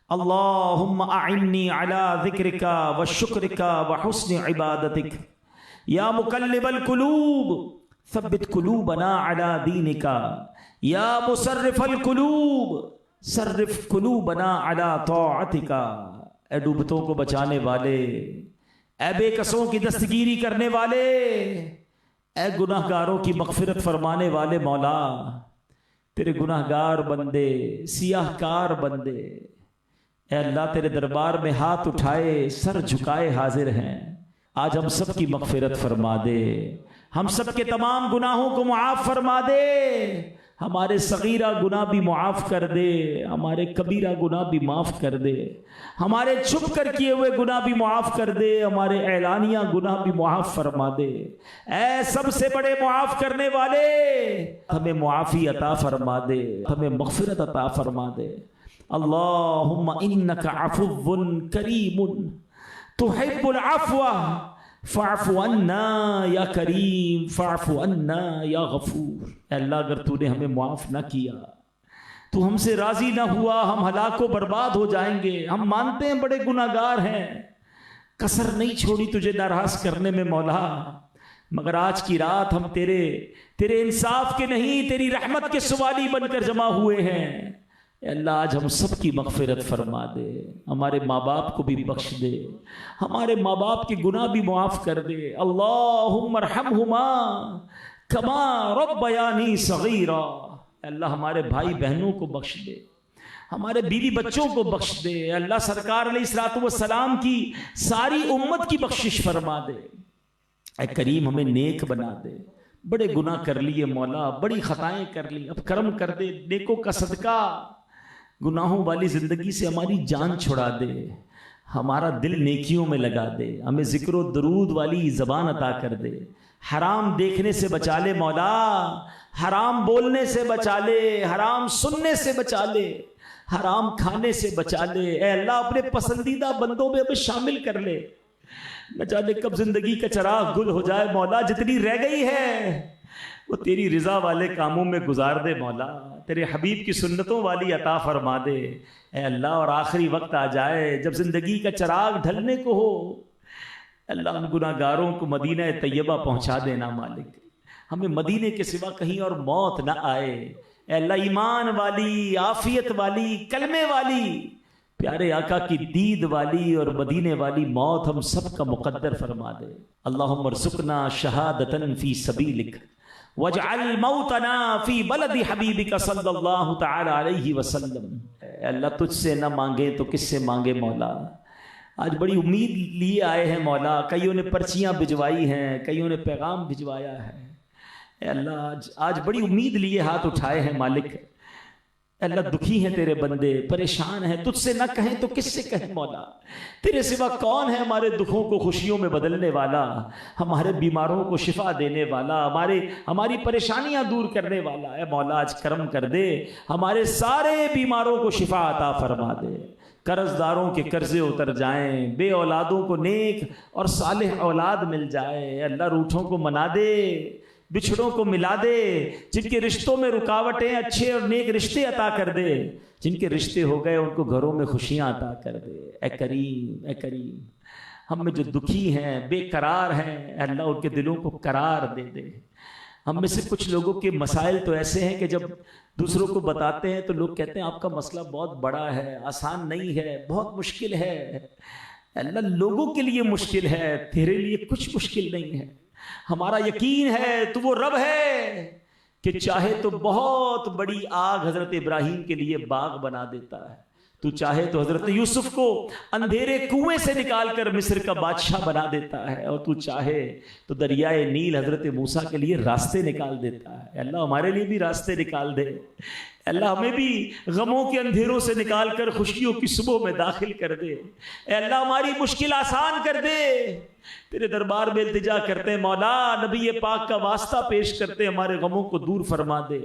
अल्लाहुम्मा अइन्नी अला ज़िक्रिका व शुक्रिका व हुस्नि इबादतिक या मुक़ल्लिबल क़ुलूब सब्बित क़ुलूबना अला दीनिका या मुसर्रिफ़ल क़ुलूब सर्रिफ़ क़ुलूबना अला तौअतिका। ए डूबतों को बचाने वाले, ए बेकसों की दस्तगीरी करने वाले, ऐ गुनाहगारों की मग़फ़िरत फरमाने वाले मौला, तेरे गुनाहगार बंदे, सियाहकार बंदे, ऐ अल्लाह तेरे दरबार में हाथ उठाए, सर झुकाए हाजिर हैं। आज हम सब की मग़फ़िरत फरमा दे, हम सब के तमाम गुनाहों को मुआफ़ फरमा दे, हमारे सगीरा गुनाह भी मुआफ़ कर दे, हमारे कबीरा गुनाह भी माफ़ कर दे, हमारे छुप कर किए हुए गुनाह भी मुआफ़ कर दे, हमारे ऐलानिया गुनाह भी मुआफ़ फरमा दे। ऐ सबसे बड़े मुआफ़ करने वाले, हमें मुआफ़ी अता फरमा दे, हमें मग़फ़िरत अता फरमा दे। अल्लाहुम्मा इन्नका अफ़ुव्वुन करीमुन तुहिब्बुल अफ़्वा फ़अफ़ु अन्ना या करीम फ़अफ़ु अन्ना या गफ़ूर। अल्लाह, अगर तूने हमें माफ़ ना किया, तू हमसे राज़ी ना हुआ, हम हलाको बर्बाद हो जाएंगे। हम मानते हैं बड़े गुनाहगार हैं, कसर नहीं छोड़ी तुझे नाराज़ करने में मौला, मगर आज की रात हम तेरे इंसाफ के नहीं, तेरी रहमत के सवाली बनकर जमा हुए हैं। अल्लाह, आज हम सब की मग़फ़िरत फरमा दे, हमारे माँ बाप को भी बख्श दे, हमारे माँ बाप के गुनाह भी मुआफ़ कर दे। अल्लाहुम्मा अर्हमहुमा कमा रब्बयानी सगीरा। अल्लाह, हमारे भाई बहनों को बख्श दे, हमारे बीवी बच्चों को बख्श दे। अल्लाह, सरकार अलैहिस्सलातु वस्सलाम की सारी उम्मत की बख्शिश फरमा दे। ऐ करीम, हमें नेक बना दे, बड़े गुनाह कर लिए मौला, बड़ी खताएं कर ली, अब करम कर दे, नेकों का सदका, गुनाहों वाली जिंदगी से हमारी जान छुड़ा दे, हमारा दिल नेकियों में लगा दे, हमें जिक्र दरूद वाली ज़बान अता कर दे, हराम देखने से बचा ले मौला, हराम बोलने से बचा ले, हराम सुनने से बचा ले, हराम खाने से बचा ले। ऐ अल्लाह अपने पसंदीदा बंदों में हमें शामिल कर ले। न जाने कब जिंदगी का चराग गुल हो जाए मौला, जितनी रह गई है वो तेरी रिजा वाले कामों में गुजार दे मौला, तेरे हबीब की सुन्नतों वाली अता फरमा दे। ऐ अल्लाह और आखिरी वक्त आ जाए जब जिंदगी का चराग ढलने को हो, अल्लाह उन गुनाहगारों को मदीना तैयबा पहुंचा देना मालिक, हमें मदीने के सिवा कहीं और मौत ना आए। अल्लाह ईमान वाली, आफियत वाली, कलमे वाली, प्यारे आका की दीद वाली और मदीने वाली मौत हम सब का मुकद्दर फरमा दे। अल्लाहुम्मा रज़ुक़ना शहादतन फी सबीलिक वजअल मौतना फी बलदि हबीबिका सल्लल्लाहु तआला अलैहि वसल्लम। अल्लाह तुझसे न मांगे तो किससे मांगे मौला। आज बड़ी उम्मीद लिए आए हैं मौला, कईयों ने पर्चियां भिजवाई हैं, कईयों ने पैगाम भिजवाया है। अल्लाह आज बड़ी उम्मीद लिए हाथ उठाए हैं मालिक। अल्लाह दुखी हैं तेरे बंदे, परेशान हैं, तुझसे ना कहें तो किससे कहें मौला। तेरे सिवा कौन है हमारे दुखों को खुशियों में बदलने वाला, हमारे बीमारों को शिफा देने वाला, हमारी परेशानियां दूर करने वाला है मौला। आज करम कर दे, हमारे सारे बीमारों को शिफा अता फरमा दे, कर्जदारों के कर्जे उतर जाएं, बे औलादों को नेक और सालेह औलाद मिल जाए। अल्लाह रूठों को मना दे, बिछड़ों को मिला दे, जिनके रिश्तों में रुकावटें अच्छे और नेक रिश्ते अता कर दे, जिनके रिश्ते हो गए उनको घरों में खुशियां अता कर दे। ए करीम, ए करीम, हम में जो दुखी हैं, बेकरार हैं, अल्लाह उनके दिलों को करार दे दे। हम में से कुछ लोगों के मसाइल तो ऐसे हैं कि जब दूसरों को बताते हैं तो लोग कहते हैं आपका मसला बहुत बड़ा है, आसान नहीं है, बहुत मुश्किल है। अल्लाह लोगों के लिए मुश्किल है, तेरे लिए कुछ मुश्किल नहीं है। हमारा यकीन है तू वो रब है कि चाहे तो बहुत बड़ी आग हजरत इब्राहिम के लिए बाग बना देता है, तू चाहे तो हजरत यूसुफ को अंधेरे कुएं से निकालकर मिस्र का बादशाह बना देता है, और तू चाहे तो दरियाए नील हजरत मूसा के लिए रास्ते निकाल देता है। अल्लाह हमारे लिए भी रास्ते निकाल दे। अल्लाह हमें भी गमों के अंधेरों से निकालकर खुशियों की सुबह में दाखिल कर दे। अल्लाह हमारी मुश्किल आसान कर दे। तेरे दरबार में इल्तिजा करते हैं मौला, नबी पाक का वास्ता पेश करते, हमारे गमों को दूर फरमा दे।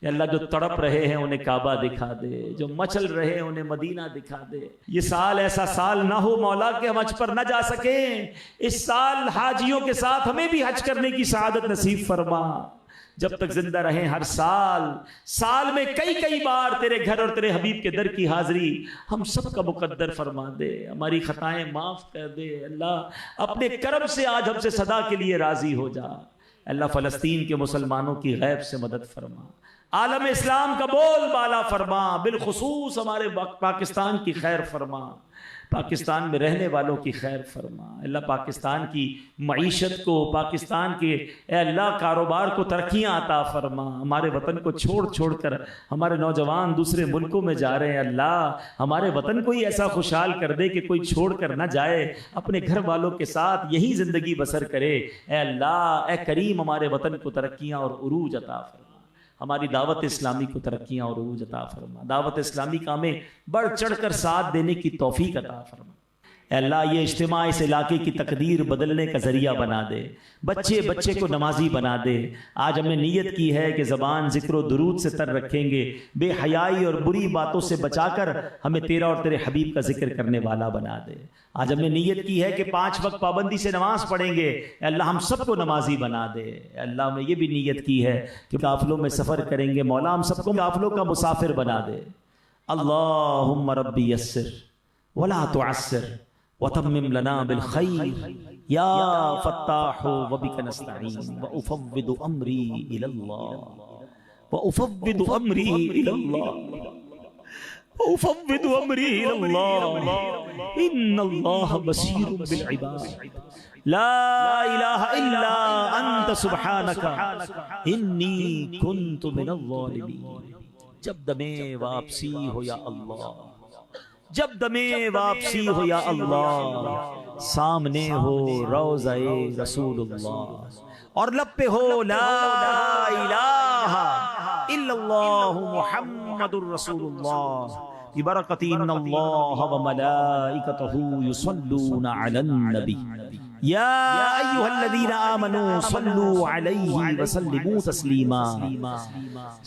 अल्लाह जो तड़प रहे हैं उन्हें काबा दिखा दे, जो मचल रहे हैं उन्हें मदीना दिखा दे। ये साल ऐसा साल ना हो मौला कि हम हज पर न जा सकें। इस साल हाजियों के साथ हमें भी हज करने की सआदत नसीब फरमा। जब तक जिंदा रहें हर साल में कई कई बार तेरे घर और तेरे हबीब के दर की हाजिरी हम सब का मुकद्दर फरमा दे। हमारी खताएं माफ कर दे। अल्लाह अपने करम से आज हमसे सदा के लिए राजी हो जा। अल्लाह फ़लस्तीन के मुसलमानों की गैब से मदद फरमा, आलम इस्लाम का बोल बाला फरमा, बिलखुसूस हमारे पाकिस्तान की खैर फरमा, पाकिस्तान में रहने वालों की खैर फरमा। अल्लाह पाकिस्तान की मईशत को, पाकिस्तान के अल्लाह कारोबार को तरक्कियाँ अता फरमा। हमारे वतन को छोड़ कर हमारे नौजवान दूसरे मुल्कों में जा रहे हैं, अल्लाह हमारे वतन को ही ऐसा खुशहाल कर दे कि कोई छोड़ कर ना जाए, अपने घर वालों के साथ यही ज़िंदगी बसर करे। अल्लाह ए करीम हमारे वतन को तरक्कियाँ और उरूज अता फरमा, हमारी दावत इस्लामी को तरक्कियाँ और उरूज अता फरमा, दावत इस्लामी का हमें बढ़ चढ़ कर साथ देने की तौफीक अता फरमा। अल्लाह ये इज्तिमा इस इलाके की तकदीर बदलने का जरिया बना दे, बच्चे को नमाजी बना दे। आज हमने नीयत की है कि ज़बान ज़िक्र दुरूद से तर रखेंगे, बेहयाई और बुरी बातों से बचाकर हमें तेरा और तेरे हबीब का जिक्र करने वाला बना दे। आज हमने नीयत की है कि 5 वक्त पाबंदी से नमाज पढ़ेंगे, अल्लाह हम सबको नमाजी बना दे। अल्लाह हमने ये भी नीयत की है कि काफ़िलों में सफ़र करेंगे, मौला हम सबको काफ़िलों का मुसाफिर बना दे। अल्लाहुम्मा रब्बी यस्सिर वला तुअस्सिर वतम्मिम लना बिल खैर या फत्ताहु व बिका नस्तईन व उफव्विदु अम्री इलल्लाह व उफव्विदु अम्री इलल्लाह व उफव्विदु अम्री इलल्लाह इन्नल्लाह बसीरुम बिल इबाद ला इलाहा इल्ला अंत सुब्हानका इन्नी कुन्तु मिनल ज़ालिमीन। जब दमे वापसी हो या अल्लाह, जब दमे वापसी हो या अल्लाह, सामने हो रोज़ाए रसूलुल्लाह और लब पे हो ला इलाहा इल्लल्लाहु मुहम्मदुर रसूलुल्लाह बिबरकति इन्नल्लाह व मलाइकतहू युसल्लूना अलन नबी या अय्युहल्लज़ीना आमनू सल्लू अलैहि व सल्लिमू तस्लीमा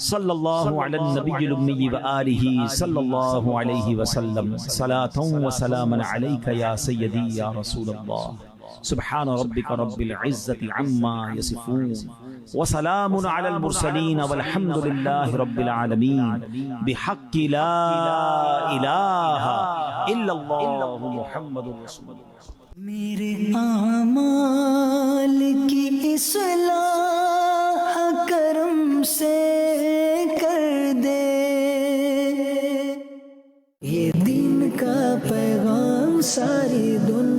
सल्लल्लाहु अलन नबिय्यिल उम्मी व आलिहि सल्लल्लाहु अलैहि वसल्लम सलातन व सलामन अलैका या सय्यदी या रसूलल्लाह सुब्हान रब्बिक रब्बिल इज्जति अम्मा यसिफून व सलामुन अलल मुरसलीन वल्हम्दुलिल्लाहि रब्बिल आलमीन बिहक्कि ला इलाहा इल्लल्लाहु मुहम्मदुर रसूलुल्लाह। मेरे आमाल की इस्लाह करम से कर दे, ये दीन का पैगाम सारी दुनिया